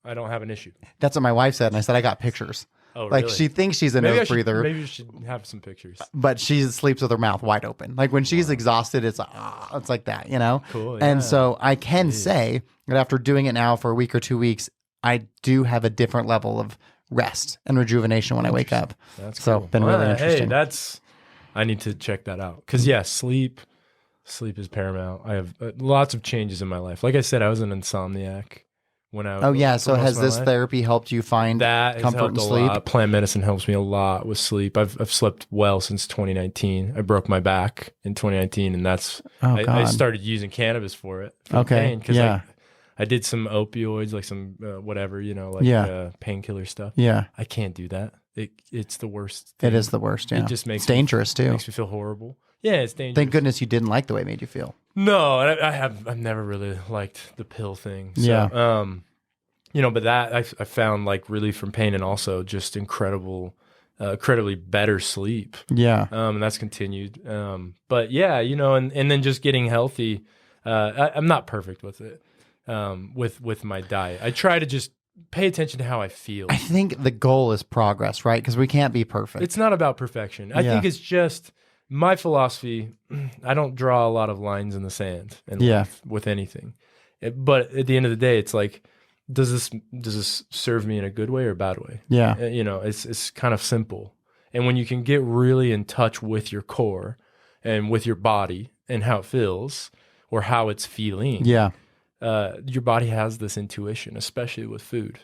I don't have an issue. That's what my wife said, and I said I got pictures. Oh, like really? she thinks she's a nose breather. Maybe you should have some pictures. But she sleeps with her mouth wide open. Like when she's exhausted, it's like that, you know? Cool. Yeah. And so I can say that after doing it now for a week or 2 weeks, I do have a different level of rest and rejuvenation when I wake up. That's so cool. Been really interesting. Hey, I need to check that out. Because sleep is paramount. I have lots of changes in my life. Like I said, I was an insomniac. So has this therapy helped you find comfort and sleep? Lot. Plant medicine helps me a lot with sleep. I've slept well since 2019. I broke my back in 2019, and that's I started using cannabis for it. For pain, because I did some opioids, like some whatever, painkiller stuff. Yeah, I can't do that. It's the worst. It is the worst. Yeah, it just makes dangerous too. Makes me feel horrible. Yeah, it's dangerous. Thank goodness you didn't like the way it made you feel. No, I've never really liked the pill thing. So, but that I found like relief from pain, and also just incredibly better sleep. Yeah. And that's continued. But yeah, and then just getting healthy. I'm not perfect with it. With my diet, I try to just pay attention to how I feel. I think the goal is progress, right? Because we can't be perfect. It's not about perfection. I think it's just my philosophy. I don't draw a lot of lines in the sand in life with anything. But at the end of the day, it's like, does this serve me in a good way or a bad way? Yeah. It's kind of simple. And when you can get really in touch with your core and with your body and how it feels or how it's feeling. Yeah. Your body has this intuition, especially with food.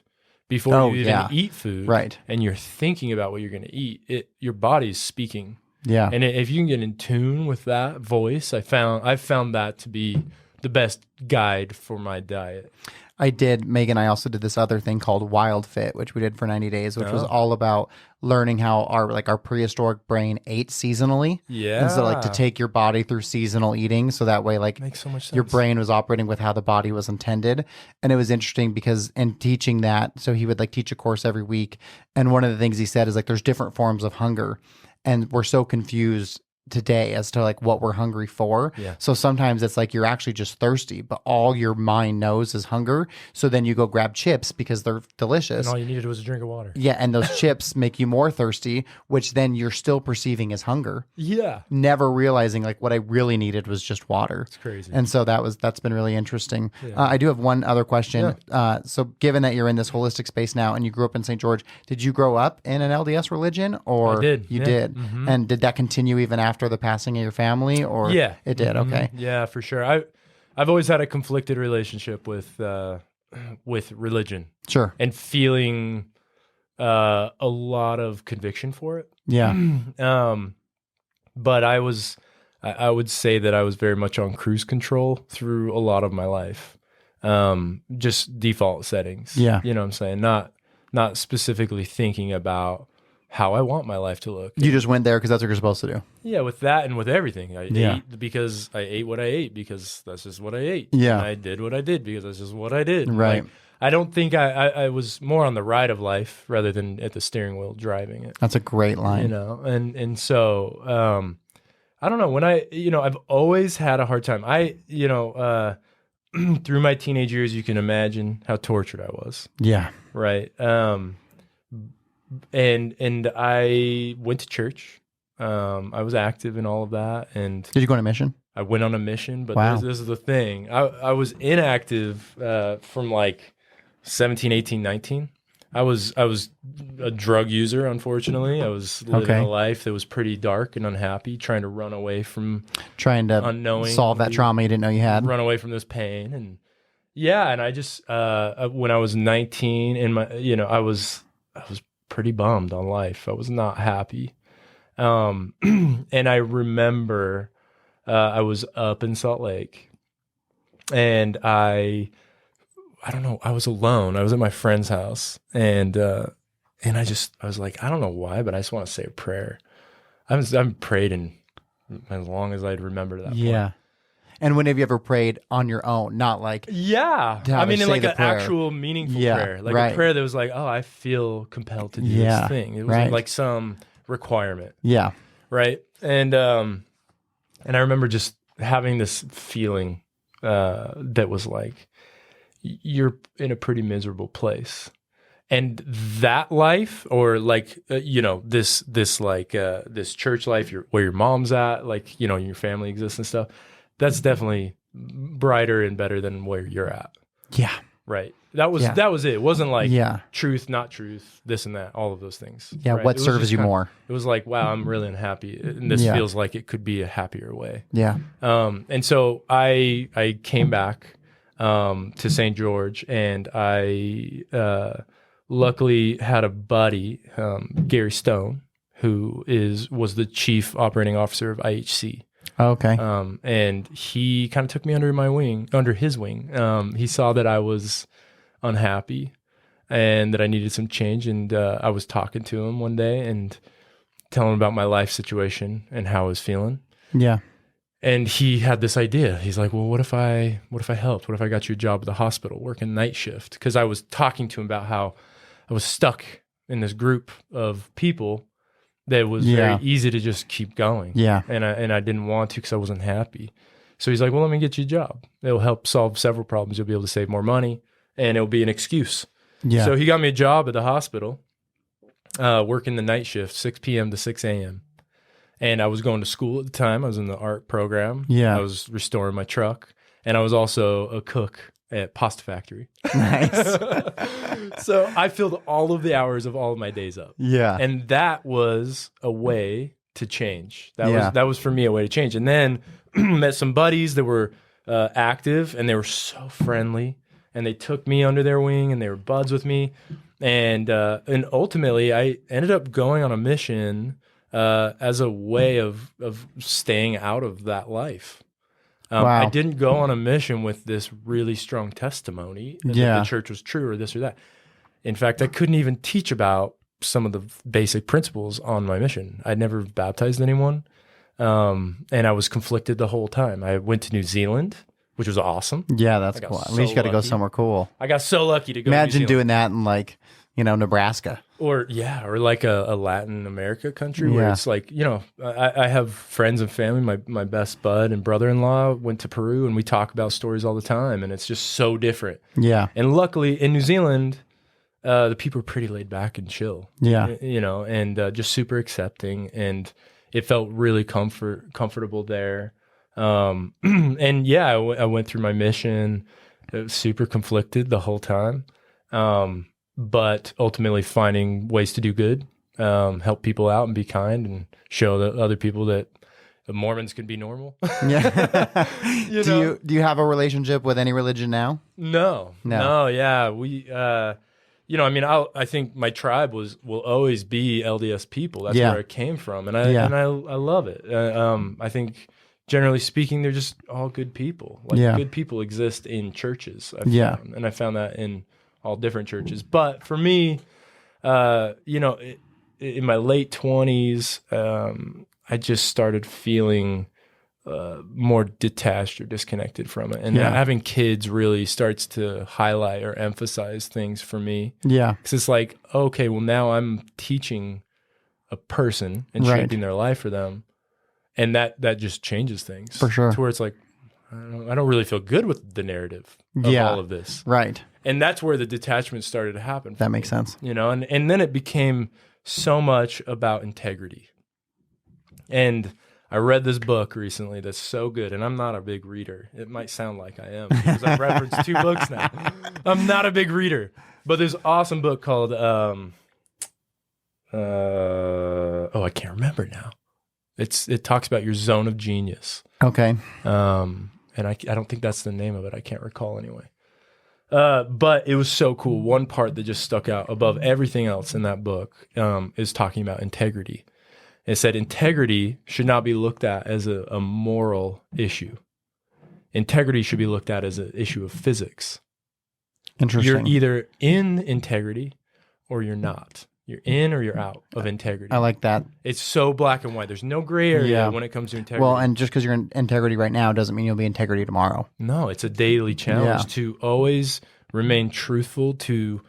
Before you even eat food, right, and you're thinking about what you're going to eat, your body's speaking. Yeah, and if you can get in tune with that voice, I've found that to be the best guide for my diet. Megan, I also did this other thing called Wild Fit, which we did for 90 days, which was all about learning how our prehistoric brain ate seasonally. Yeah. And so to take your body through seasonal eating. So that way, makes so much sense. Your brain was operating with how the body was intended. And it was interesting because in teaching that, so he would teach a course every week. And one of the things he said is there's different forms of hunger. And we're so confused today as to what we're hungry for. Yeah. So sometimes it's you're actually just thirsty, but all your mind knows is hunger. So then you go grab chips because they're delicious. And all you needed was a drink of water. Yeah. And those chips make you more thirsty, which then you're still perceiving as hunger. Yeah. Never realizing what I really needed was just water. It's crazy. And so that's been really interesting. Yeah. I do have one other question. Yeah. So given that you're in this holistic space now and you grew up in St. George, did you grow up in an LDS religion or I did. You did? Mm-hmm. And did that continue even after the passing of your family, or it did? Mm-hmm. Okay. Yeah, for sure. I've always had a conflicted relationship with religion. Sure. And feeling a lot of conviction for it. Yeah. But I would say that I was very much on cruise control through a lot of my life. Just default settings. Yeah. You know what I'm saying? Not specifically thinking about how I want my life to look. You just went there because that's what you're supposed to do. Yeah, with that and with everything. I ate because I ate what I ate because that's just what I ate. Yeah. And I did what I did because that's just what I did. Right. I don't think I was more on the ride of life rather than at the steering wheel driving it. That's a great line. And so I don't know, when I've always had a hard time. Through my teenage years, you can imagine how tortured I was. Yeah. Right. And I went to church. I was active in all of that. And did you go on a mission? I went on a mission, but this is the thing. I was inactive from 17, 18, 19. I was a drug user, unfortunately. I was living a life that was pretty dark and unhappy, trying to run away from unknowing, solve that trauma you didn't know you had. Run away from this pain. And and I just when I was 19 and I was pretty bummed on life. I was not happy. And I remember I was up in Salt Lake and I don't know, I was alone. I was at my friend's house and I was like, I don't know why, but I just want to say a prayer. I haven't prayed in as long as I'd remember that point. And when have you ever prayed on your own? Not like I mean, in like an actual meaningful prayer, like a prayer that was like, oh, I feel compelled to do this thing. It wasn't like some requirement. Right. And I remember just having this feeling that was like, you're in a pretty miserable place. And that life, or like, this church life where your mom's at, like, your family exists and stuff, that's definitely brighter and better than where you're at. Yeah. Right. That was it. It wasn't like truth, not truth, this and that, all of those things. Yeah. Right? What serves you more? It was like, wow, I'm really unhappy. And this feels like it could be a happier way. Yeah. And so I came back to St. George, and I luckily had a buddy, Gary Stone, who was the chief operating officer of IHC. Okay. And he kind of took me under his wing. He saw that I was unhappy and that I needed some change. And I was talking to him one day and telling him about my life situation and how I was feeling. Yeah. And he had this idea. He's like, well, what if I helped? What if I got you a job at the hospital working night shift? Because I was talking to him about how I was stuck in this group of people that was very easy to just keep going. Yeah. And I didn't want to because I wasn't happy. So he's like, well, let me get you a job. It'll help solve several problems. You'll be able to save more money, and it'll be an excuse. Yeah. So he got me a job at the hospital, working the night shift, 6 p.m. to 6 a.m. And I was going to school at the time. I was in the art program. Yeah. I was restoring my truck. And I was also a cook at Pasta Factory. Nice. So I filled all of the hours of all of my days up. Yeah. And that was a way to change. That was for me a way to change. And then met some buddies that were active, and they were so friendly, and they took me under their wing, and they were buds with me. And ultimately I ended up going on a mission as a way of staying out of that life. Wow. I didn't go on a mission with this really strong testimony that the church was true or this or that. In fact, I couldn't even teach about some of the basic principles on my mission. I'd never baptized anyone, and I was conflicted the whole time. I went to New Zealand, which was awesome. Yeah, that's cool. At least you got to go somewhere cool. I got so lucky to go. Imagine doing that in like, Nebraska. Or like a Latin America country where it's like, I have friends and family. My best bud and brother-in-law went to Peru, and we talk about stories all the time, and it's just so different. Yeah. And luckily in New Zealand, the people are pretty laid back and chill. Yeah. And just super accepting, and it felt really comfortable there. And I went through my mission. It was super conflicted the whole time. But ultimately finding ways to do good, help people out and be kind, and show the other people that the Mormons can be normal. Yeah. Do you have a relationship with any religion now? No. Yeah. We, I think my tribe will always be LDS people. That's where it came from. And I love it. I think generally speaking, they're just all good people. Good people exist in churches. And I found that in all different churches. But for me, in my late 20s, I just started feeling more detached or disconnected from it. And having kids really starts to highlight or emphasize things for me. Yeah. Because it's like, okay, well, now I'm teaching a person and shaping their life for them. And that just changes things. For sure. To where it's like, I don't really feel good with the narrative of all of this. Right. And that's where the detachment started to happen. That makes sense. And then it became so much about integrity. And I read this book recently that's so good, and I'm not a big reader. It might sound like I am because I've referenced 2 books now. I'm not a big reader. But there's an awesome book called, I can't remember now. It talks about your zone of genius. Okay. And I don't think that's the name of it. I can't recall anyway. But it was so cool. One part that just stuck out above everything else in that book is talking about integrity. It said integrity should not be looked at as a moral issue. Integrity should be looked at as an issue of physics. Interesting. You're either in integrity or you're not. You're in or you're out of integrity. I like that. It's so black and white. There's no gray area when it comes to integrity. Well, and just because you're in integrity right now doesn't mean you'll be integrity tomorrow. No, it's a daily challenge to always remain truthful to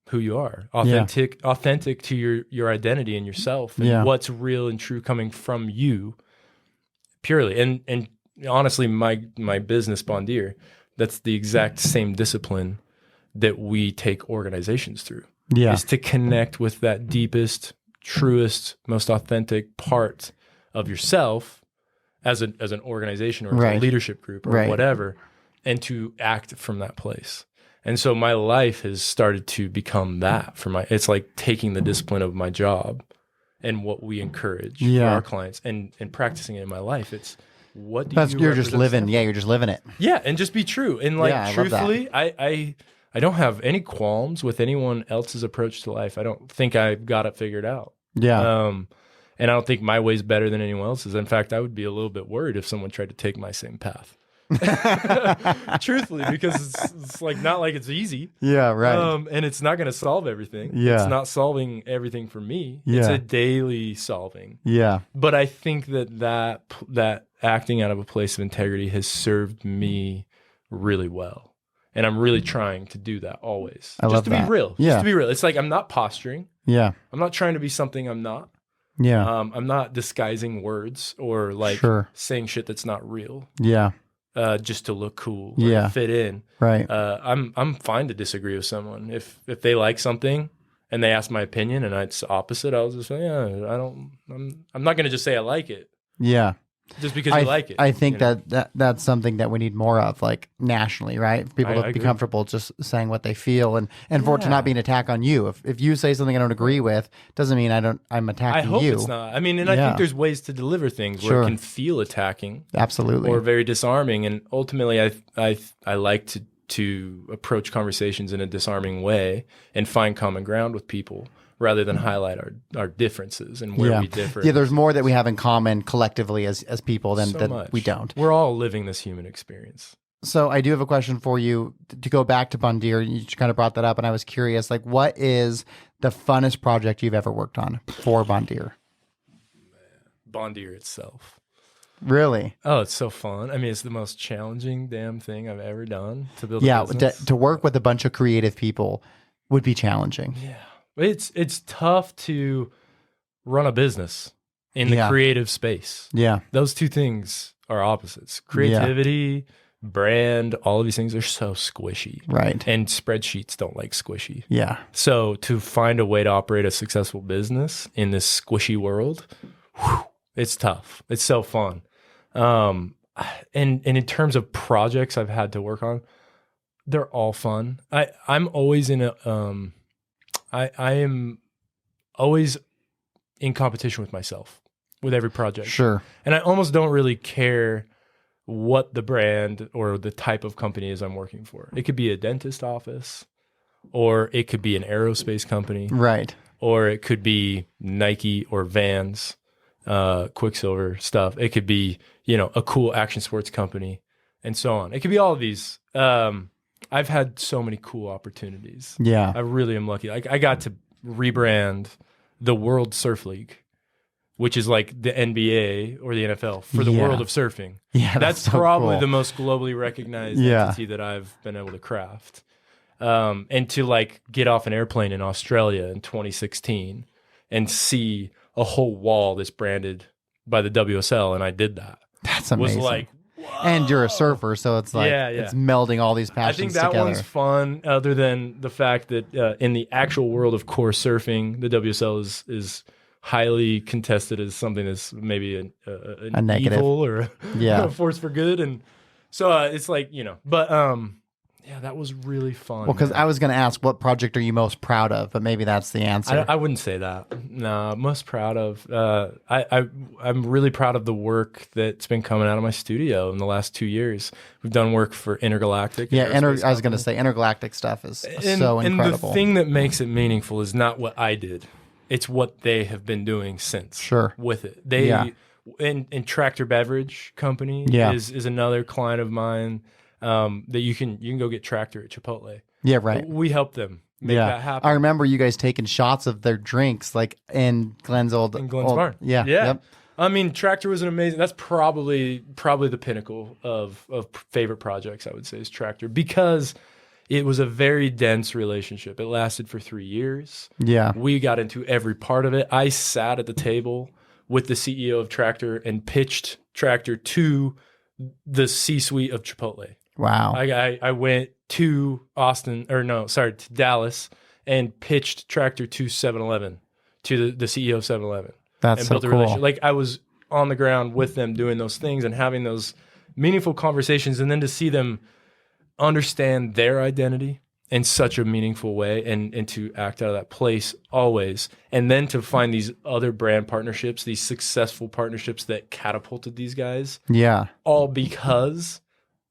who you are, authentic to your identity and yourself, and what's real and true coming from you, purely. And honestly, my business, BONDIR, that's the exact same discipline that we take organizations through. Is to connect with that deepest, truest, most authentic part of yourself as an organization or as a leadership group or whatever, and to act from that place. And so my life has started to become that it's like taking the discipline of my job and what we encourage for our clients and practicing it in my life. It's what do you you're just living. Yeah, you're just living it. Yeah, and just be true. And like truthfully, I don't have any qualms with anyone else's approach to life. I don't think I've got it figured out. Yeah. And I don't think my way's better than anyone else's. In fact, I would be a little bit worried if someone tried to take my same path. Truthfully, because it's like not like it's easy. Yeah, right. And it's not going to solve everything. Yeah. It's not solving everything for me. Yeah. It's a daily solving. Yeah. But I think that acting out of a place of integrity has served me really well. And I'm really trying to do that always. Just to be real. Yeah. Just to be real. It's like I'm not posturing. Yeah. I'm not trying to be something I'm not. Yeah. I'm not disguising words or like saying shit that's not real. Yeah. Just to look cool or to fit in. Right. I'm fine to disagree with someone. If they like something and they ask my opinion and it's opposite, I'll just say, I'm not gonna just say I like it. Yeah. Just because you like it. I think that's something that we need more of, like nationally, right? For people to be comfortable just saying what they feel and for it to not be an attack on you. If you say something I don't agree with, doesn't mean I'm attacking you. I hope it's not. I mean, and I think there's ways to deliver things where it can feel attacking. Absolutely. Or very disarming. And ultimately I like to approach conversations in a disarming way and find common ground with people, rather than highlight our differences and where we differ. Yeah, there's more that we have in common collectively as people than that we don't. We're all living this human experience. So I do have a question for you to go back to BONDIR. You kind of brought that up, and I was curious, like, what is the funnest project you've ever worked on for BONDIR? BONDIR itself. Really? Oh, it's so fun. I mean, it's the most challenging damn thing I've ever done to build a business. To work with a bunch of creative people would be challenging. Yeah. It's tough to run a business in the creative space. Yeah. Those two things are opposites. Creativity, brand, all of these things are so squishy. Right. And spreadsheets don't like squishy. Yeah. So to find a way to operate a successful business in this squishy world, it's tough. It's so fun. And in terms of projects I've had to work on, they're all fun. I'm always in I am always in competition with myself with every project. Sure. And I almost don't really care what the brand or the type of company is I'm working for. It could be a dentist office, or it could be an aerospace company. Right. Or it could be Nike or Vans, Quicksilver stuff. It could be, a cool action sports company and so on. It could be all of these. I've had so many cool opportunities. Yeah. I really am lucky. I got to rebrand the World Surf League, which is like the NBA or the NFL for the world of surfing. Yeah. That's so probably the most globally recognized entity that I've been able to craft. And to like get off an airplane in Australia in 2016 and see a whole wall that's branded by the WSL, and I did that. That's amazing. Was like, whoa. And you're a surfer, so it's like it's melding all these passions together. I think that one's fun, other than the fact that in the actual world of core surfing, the WSL is highly contested as something that's maybe a negative evil or a force for good. And so it's like, but yeah, that was really fun. Well, because I was going to ask, what project are you most proud of? But maybe that's the answer. I wouldn't say that. No, most proud of. I'm really proud of the work that's been coming out of my studio in the last 2 years. We've done work for Intergalactic. Yeah, I was going to say Intergalactic stuff is so incredible. And the thing that makes it meaningful is not what I did. It's what they have been doing since with it. And Tractor Beverage Company is another client of mine. That you can go get Tractor at Chipotle. Yeah, right. We help them make that happen. I remember you guys taking shots of their drinks, like in Glenn's barn. Yeah. Yep. I mean, Tractor was an amazing. That's probably the pinnacle of favorite projects. I would say is Tractor, because it was a very dense relationship. It lasted for 3 years. Yeah, we got into every part of it. I sat at the table with the CEO of Tractor and pitched Tractor to the C-suite of Chipotle. Wow. I went to to Dallas and pitched Tractor to 7-Eleven, to the CEO of 7-Eleven. That's and so built a cool. relationship. Like, I was on the ground with them doing those things and having those meaningful conversations, and then to see them understand their identity in such a meaningful way and to act out of that place always. And then to find these other brand partnerships, these successful partnerships that catapulted these guys. Yeah. All because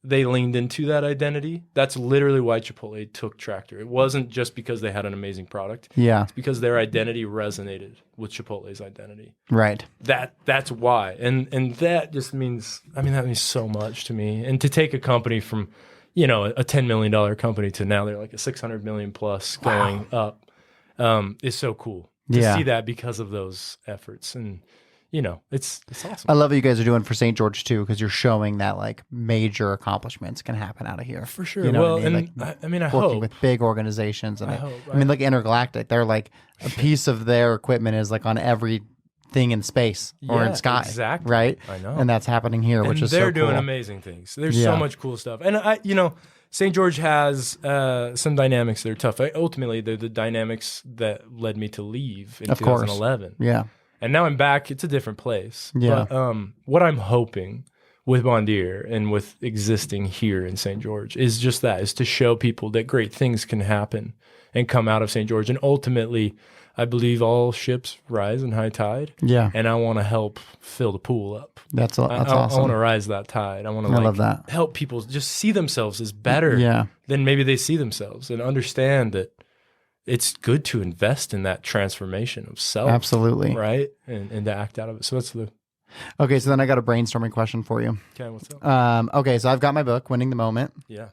they leaned into that identity. That's literally why Chipotle took Tractor. It wasn't just because they had an amazing product. Yeah. It's because their identity resonated with Chipotle's identity. Right. That's why. And that just means, that means so much to me. And to take a company from, a $10 million company to now they're like a 600 million plus going up, is so cool to see that because of those efforts. And, it's awesome. I love what you guys are doing for St. George too, because you're showing that like major accomplishments can happen out of here. For sure. Well, I mean? I working hope with big organizations, and I hope. Like Intergalactic, they're like a piece of their equipment is like on every thing in space or in sky. Exactly. Right. I know. And that's happening here, which is so cool. They're doing amazing things. There's so much cool stuff. And St. George has some dynamics that are tough. Ultimately, they're the dynamics that led me to leave in 2011. Yeah. And now I'm back. It's a different place. Yeah. But what I'm hoping with BONDIR and with existing here in St. George is just that, is to show people that great things can happen and come out of St. George. And ultimately, I believe all ships rise in high tide. Yeah. And I want to help fill the pool up. That's awesome. I want to rise that tide. I want to love that. help people just see themselves as better than maybe they see themselves, and understand that it's good to invest in that transformation of self. Absolutely. Right? And to act out of it. So that's the... Okay, so then I got a brainstorming question for you. Okay, what's up? Okay, so I've got my book, Winning the Moment. Yeah.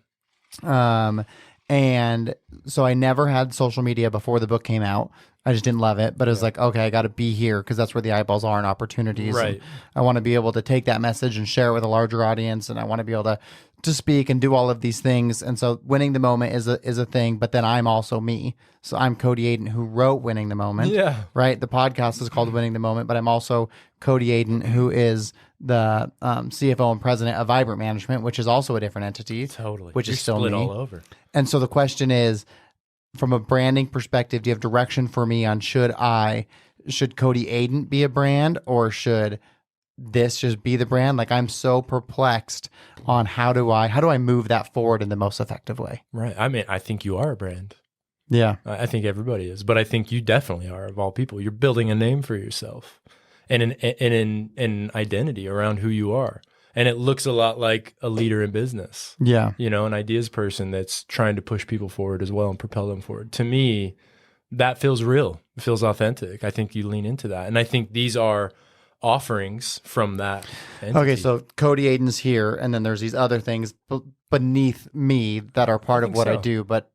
And so I never had social media before the book came out. I just didn't love it, but it was like, okay, I got to be here because that's where the eyeballs are and opportunities. Right. And I want to be able to take that message and share it with a larger audience, and I want to be able to speak and do all of these things. And so Winning the Moment is a thing, but then I'm also me. So I'm Cody Aiden, who wrote Winning the Moment. Yeah. Right? The podcast is called Winning the Moment, but I'm also Cody Aiden, who is the CFO and president of Vibrant Management, which is also a different entity. Totally. Which You're is still split me. all over. And so the question is, from a branding perspective, do you have direction for me on should Cody Aiden be a brand, or should this just be the brand? Like, I'm so perplexed on how do I move that forward in the most effective way? Right. I mean, I think you are a brand. Yeah. I think everybody is, but I think you definitely are, of all people. You're building a name for yourself and an identity around who you are. And it looks a lot like a leader in business. Yeah. An ideas person that's trying to push people forward as well and propel them forward. To me, that feels real. It feels authentic. I think you lean into that. And I think these are offerings from that entity. Okay, so Cody Aiden's here, and then there's these other things beneath me that are part of what I do, but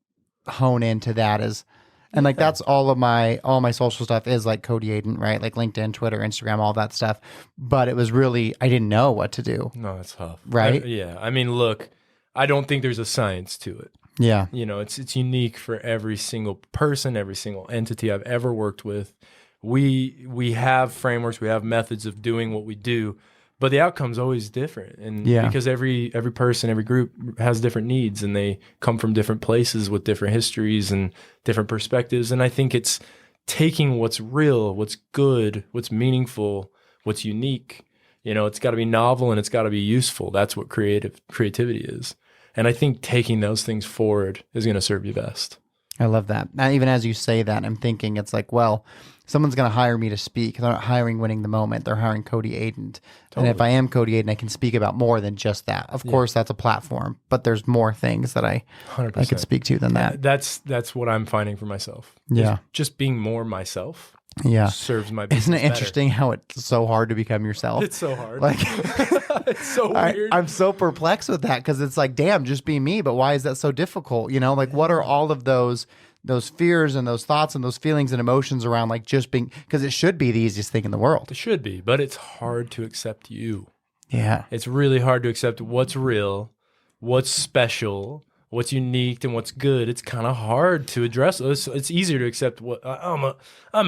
hone into that as... And like that's all my social stuff is like Cody Aiden, right? Like LinkedIn, Twitter, Instagram, all that stuff. But it was really, I didn't know what to do. No, it's tough. Right? I mean, look, I don't think there's a science to it. Yeah. It's unique for every single person, every single entity I've ever worked with. We have frameworks, we have methods of doing what we do, but the outcome's always different. And because every person, every group has different needs, and they come from different places with different histories and different perspectives. And I think it's taking what's real, what's good, what's meaningful, what's unique. It's got to be novel and it's got to be useful. That's what creativity is. And I think taking those things forward is going to serve you best. I love that. Now, even as you say that, I'm thinking it's like, well, someone's going to hire me to speak. They're not hiring Winning the Moment. They're hiring Cody Aiden. Totally. And if I am Cody Aiden, I can speak about more than just that. Of course, that's a platform, but there's more things that I could speak to than that. That's what I'm finding for myself. Yeah. Just being more myself. Yeah. Serves my business Isn't it interesting how it's so hard to become yourself? It's so hard. Like, it's so weird. I'm so perplexed with that because it's like, damn, just be me. But why is that so difficult? Like, what are all of those those fears and those thoughts and those feelings and emotions around like just being, because it should be the easiest thing in the world. It should be, but it's hard to accept you. Yeah. It's really hard to accept what's real, what's special, what's unique, and what's good. It's kind of hard to address. It's easier to accept what I'm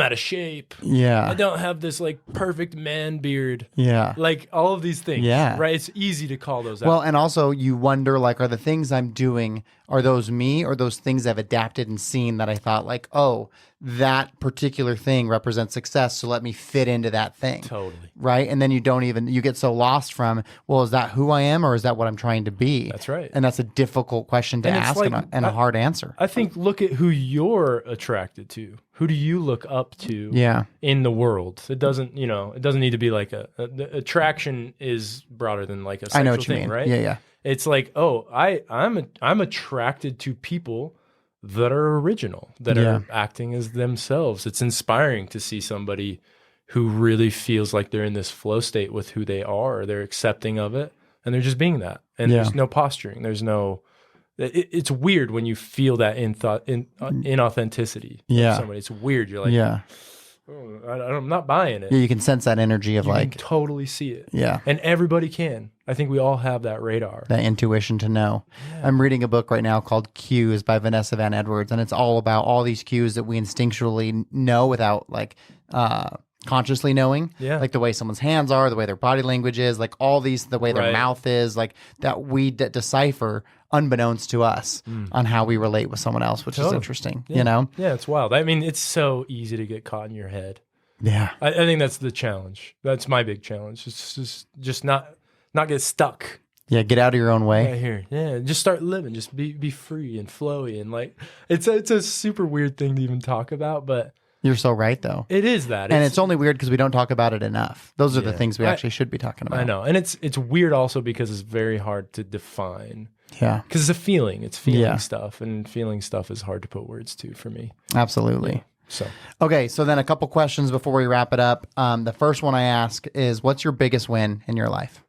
out of shape. Yeah. I don't have this like perfect man beard. Yeah. Like all of these things. Yeah. Right. It's easy to call those out. Well, and also you wonder, like, are the things I'm doing, are those me, or those things I've adapted and seen that I thought like, oh, that particular thing represents success, so let me fit into that thing. Totally. Right? And then you get so lost from, well, is that who I am, or is that what I'm trying to be? That's right. And that's a difficult question to ask, like, and a hard answer. I think look at who you're attracted to. Who do you look up to in the world? It doesn't need to be like the attraction is broader than like a sexual I know what you thing, mean. right? Yeah. It's like, oh, I'm attracted to people that are original, that are acting as themselves. It's inspiring to see somebody who really feels like they're in this flow state with who they are. They're accepting of it, and they're just being that. And there's no posturing. There's no. It's weird when you feel that inauthenticity. Yeah, somebody. It's weird. You're like, oh, I'm not buying it. Yeah, you can sense that energy of you like can totally see it. Yeah, and everybody can. I think we all have that radar, that intuition to know. Yeah. I'm reading a book right now called Cues by Vanessa Van Edwards, and it's all about all these cues that we instinctually know without like consciously knowing. Yeah, like the way someone's hands are, the way their body language is, like all these, the way their mouth is, like that we decipher unbeknownst to us on how we relate with someone else, which is interesting. Yeah. You know? Yeah, it's wild. I mean, it's so easy to get caught in your head. Yeah, I think that's the challenge. That's my big challenge. It's just not get stuck. Yeah, get out of your own way. Right here. Yeah, just start living. Just be free and flowy, and like it's a super weird thing to even talk about, but you're so right though. It is that, and it's only weird because we don't talk about it enough. Those are the things we actually should be talking about. I know, and it's weird also because it's very hard to define. Yeah, because it's a feeling. It's feeling stuff, and feeling stuff is hard to put words to for me. Absolutely. Yeah. So okay, so then a couple questions before we wrap it up. The first one I ask is, what's your biggest win in your life?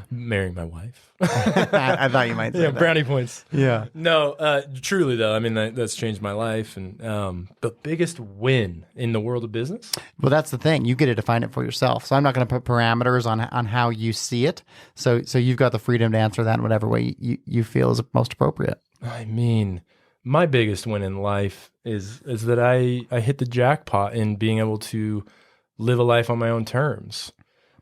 Marrying my wife. I thought you might say that. Brownie points. Yeah. No, truly though, I mean that's changed my life, and the biggest win in the world of business. Well, that's the thing. You get to define it for yourself. So I'm not going to put parameters on how you see it. So you've got the freedom to answer that in whatever way you feel is most appropriate. I mean, my biggest win in life is that I hit the jackpot in being able to live a life on my own terms.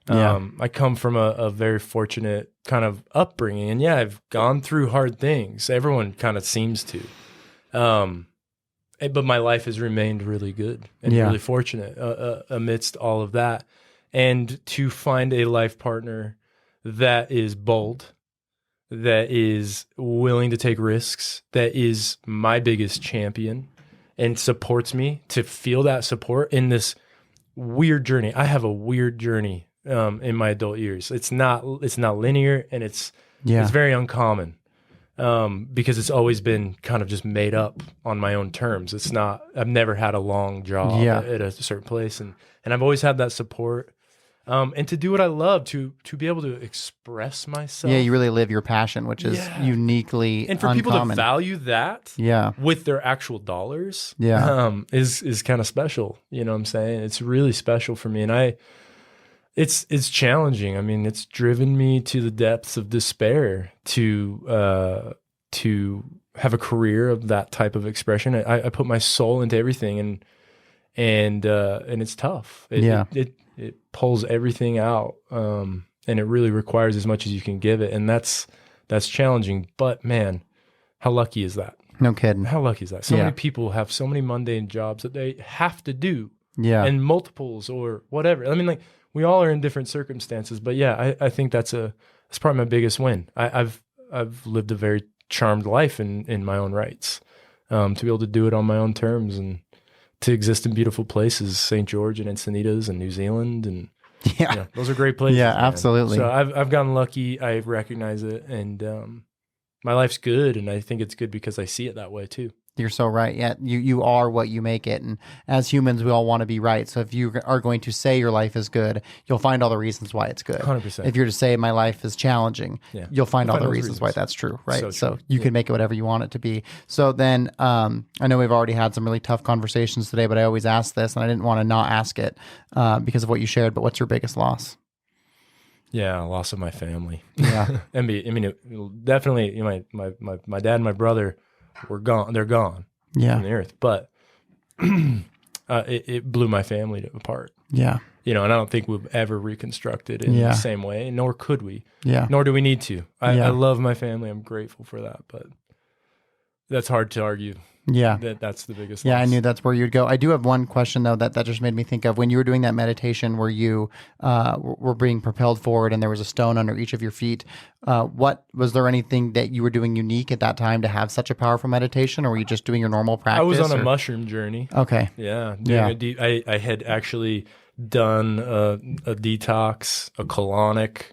Yeah. I come from a very fortunate kind of upbringing, and I've gone through hard things. Everyone kind of seems to, but my life has remained really good and really fortunate amidst all of that. And to find a life partner that is bold, that is willing to take risks, that is my biggest champion and supports me, to feel that support in this weird journey. I have a weird journey in my adult years. It's not linear, and it's very uncommon because it's always been kind of just made up on my own terms. I've never had a long job at a certain place, and I've always had that support. And to do what I love, to be able to express myself. Yeah, you really live your passion, which is uniquely and for uncommon. People to value that with their actual dollars is kind of special. You know what I'm saying? It's really special for me, and it's challenging. I mean, it's driven me to the depths of despair to have a career of that type of expression. I put my soul into everything, and it's tough. It pulls everything out, and it really requires as much as you can give it, and that's challenging. But man, how lucky is that? No kidding. How lucky is that? So many people have so many mundane jobs that they have to do, and multiples or whatever. I mean, like, we all are in different circumstances, but I think that's probably my biggest win. I've lived a very charmed life in my own rights, to be able to do it on my own terms, and to exist in beautiful places, St. George and Encinitas and New Zealand, and those are great places. Yeah, man. absolutely. So I've gotten lucky. I recognize it, and my life's good, and I think it's good because I see it that way too. You're so right. Yeah, you are what you make it. And as humans, we all want to be right. So if you are going to say your life is good, you'll find all the reasons why it's good. 100%. If you're to say my life is challenging, you'll find all the reasons why that's true, right? So you can make it whatever you want it to be. So then I know we've already had some really tough conversations today, but I always ask this, and I didn't want to not ask it because of what you shared, but what's your biggest loss? Yeah, loss of my family. Yeah. Definitely my dad and my brother were gone. They're gone from the earth. But it blew my family apart. Yeah. And I don't think we've ever reconstructed in the same way, nor could we. Yeah. Nor do we need to. I love my family. I'm grateful for that, but that's hard to argue. Yeah. That's the biggest loss. I knew that's where you'd go. I do have one question, though, that just made me think of when you were doing that meditation where you were being propelled forward and there was a stone under each of your feet. Was there anything that you were doing unique at that time to have such a powerful meditation, or were you just doing your normal practice? I was on a mushroom journey. Okay. Yeah. I had actually done a detox, a colonic.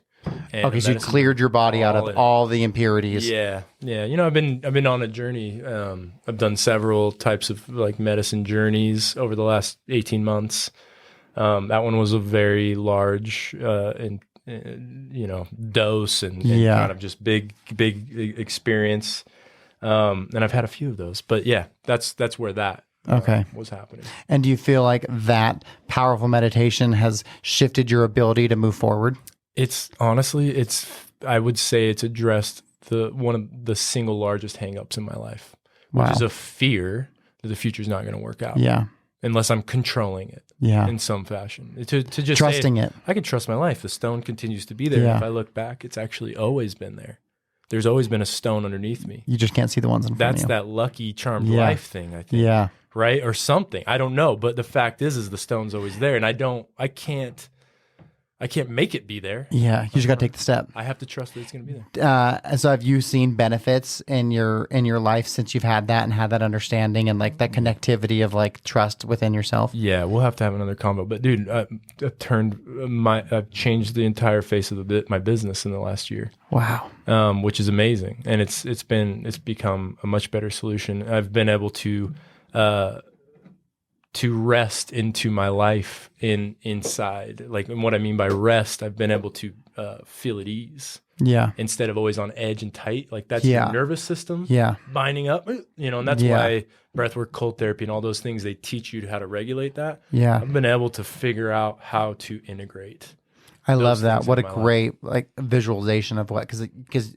Okay, so you cleared your body out of all the impurities. Yeah. I've been on a journey. I've done several types of medicine journeys over the last 18 months. That one was a very large dose and kind of just big experience. And I've had a few of those, but yeah, that's where that was happening. And do you feel like that powerful meditation has shifted your ability to move forward? It's honestly, I would say it's addressed one of the single largest hangups in my life, which is a fear that the future's not going to work out. Yeah. Unless I'm controlling it. Yeah. In some fashion. To just trusting it. I can trust my life. The stone continues to be there. Yeah. If I look back, it's actually always been there. There's always been a stone underneath me. You just can't see the ones in front of you. That's that lucky charmed life thing, I think. Yeah. Right? Or something. I don't know. But the fact is the stone's always there. And I can't make it be there. Yeah, you just got to take the step. I have to trust that it's going to be there. So have you seen benefits in your life since you've had that and had that understanding and that connectivity of trust within yourself? Yeah, we'll have to have another combo. But dude, I've changed the entire face of my business in the last year. Wow. Which is amazing, and it's become a much better solution. I've been able to rest into my life inside. And what I mean by rest, I've been able to feel at ease. Yeah. Instead of always on edge and tight. That's your nervous system binding up, and that's why breathwork, cold therapy, and all those things, they teach you how to regulate that. Yeah. I've been able to figure out how to integrate. I love that. What a great visualization of because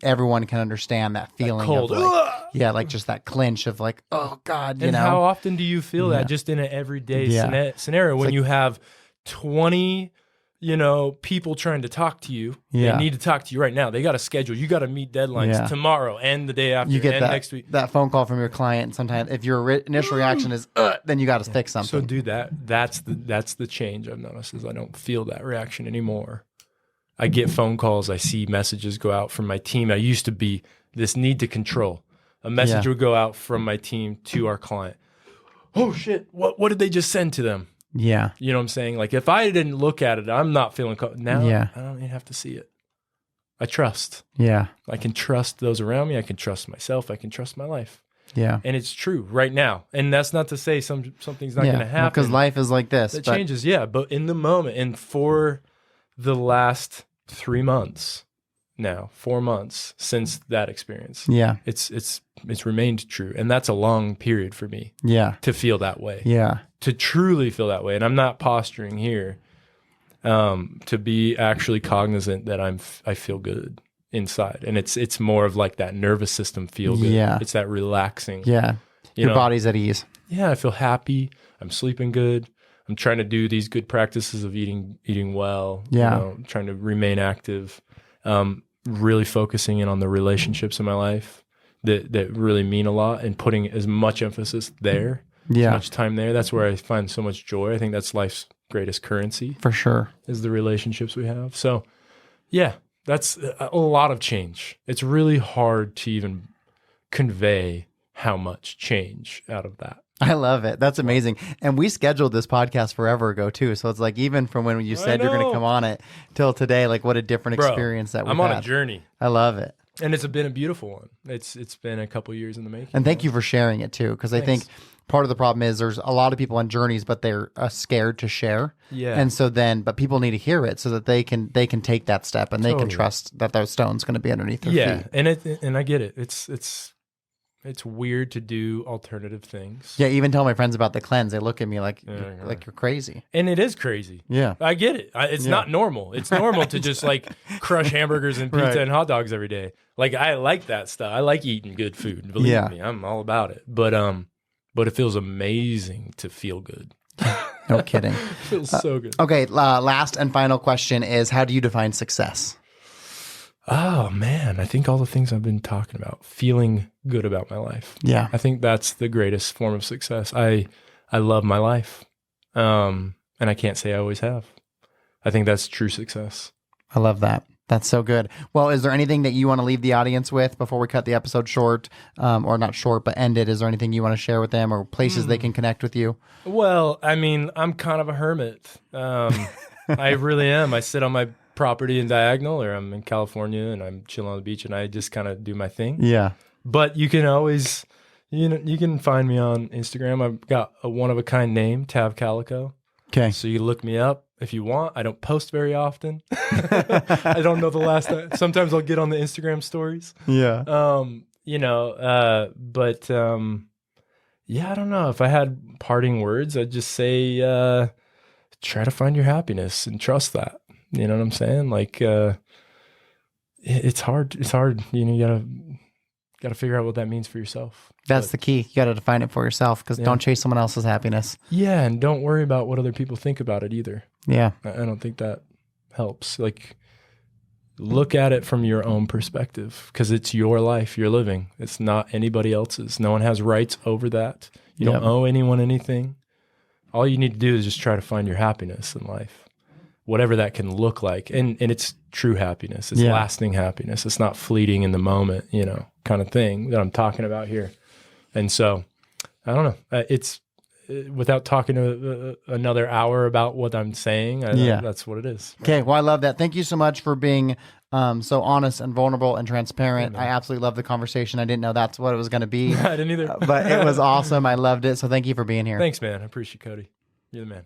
everyone can understand that feeling cold, of just that clinch of oh God, and how often do you feel that just in an everyday scenario when you have 20 people trying to talk to you? They need to talk to you right now. They got a schedule. You got to meet deadlines tomorrow and the day after. You get and next week. That phone call from your client. And sometimes if your initial reaction is then you got to fix something. So do that. That's the change I've noticed is I don't feel that reaction anymore. I get phone calls. I see messages go out from my team. I used to be this need to control. A message would go out from my team to our client. Oh shit! What did they just send to them? Yeah. You know what I'm saying? If I didn't look at it, I'm not feeling now. I don't even have to see it. I trust. Yeah. I can trust those around me. I can trust myself. I can trust my life. Yeah. And it's true right now. And that's not to say something's not going to happen. Because life is like this. It changes, but in the moment, and for the last 4 months since that experience. Yeah. It's remained true. And that's a long period for me. Yeah. To feel that way. Yeah. To truly feel that way. And I'm not posturing here. To be actually cognizant that I feel good inside. And it's more of that nervous system feel good. Yeah. It's that relaxing. Yeah. Your body's at ease. Yeah, I feel happy. I'm sleeping good. I'm trying to do these good practices of eating well. Yeah. Trying to remain active. Really focusing in on the relationships in my life that really mean a lot and putting as much emphasis there. Yeah. As much time there. That's where I find so much joy. I think that's life's greatest currency. For sure. Is the relationships we have. So yeah, that's a lot of change. It's really hard to even convey how much change out of that. I love it. That's amazing. And we scheduled this podcast forever ago too. So it's even from when you said you're going to come on it till today, what a different experience that we've had. I'm on a journey. I love it. And it's been a beautiful one. It's been a couple years in the making. And thank you for sharing it too, because I think part of the problem is there's a lot of people on journeys, but they're scared to share. Yeah. And so but people need to hear it so that they can take that step and they can trust that those stones going to be underneath their feet. And I get it. It's weird to do alternative things. Yeah, even tell my friends about the cleanse. They look at me like you're crazy. And it is crazy. Yeah. I get it. It's not normal. It's normal to just like crush hamburgers and pizza and hot dogs every day. Like I like that stuff. I like eating good food. Believe me, I'm all about it. But it feels amazing to feel good. No kidding. It feels so good. Okay, last and final question is, how do you define success? Oh, man. I think all the things I've been talking about, feeling good about my life. Yeah. I think that's the greatest form of success. I love my life. And I can't say I always have. I think that's true success. I love that. That's so good. Well, is there anything that you want to leave the audience with before we cut the episode short, or not short, but end it? Is there anything you want to share with them or places they can connect with you? Well, I mean, I'm kind of a hermit. I really am. I sit on my property in Diagonal, or I'm in California and I'm chilling on the beach and I just kind of do my thing. Yeah. But you can always, you can find me on Instagram. I've got a one-of-a-kind name, Tav Calico. Okay. So you look me up if you want. I don't post very often. I don't know the last time. Sometimes I'll get on the Instagram stories. Yeah. I don't know. If I had parting words, I'd just say, try to find your happiness and trust that. You know what I'm saying? Like, it's hard. It's hard. You gotta figure out what that means for yourself. That's the key. You got to define it for yourself, because don't chase someone else's happiness. Yeah. And don't worry about what other people think about it either. Yeah. I don't think that helps. Like, look at it from your own perspective, because it's your life you're living. It's not anybody else's. No one has rights over that. You don't owe anyone anything. All you need to do is just try to find your happiness in life, whatever that can look like. And it's true happiness. It's lasting happiness. It's not fleeting in the moment, kind of thing that I'm talking about here. And so, I don't know. It's without talking another hour about what I'm saying. That's what it is. Right? Okay. Well, I love that. Thank you so much for being so honest and vulnerable and transparent. I absolutely love the conversation. I didn't know that's what it was going to be. I didn't either. But it was awesome. I loved it. So thank you for being here. Thanks, man. I appreciate it, Cody. You're the man.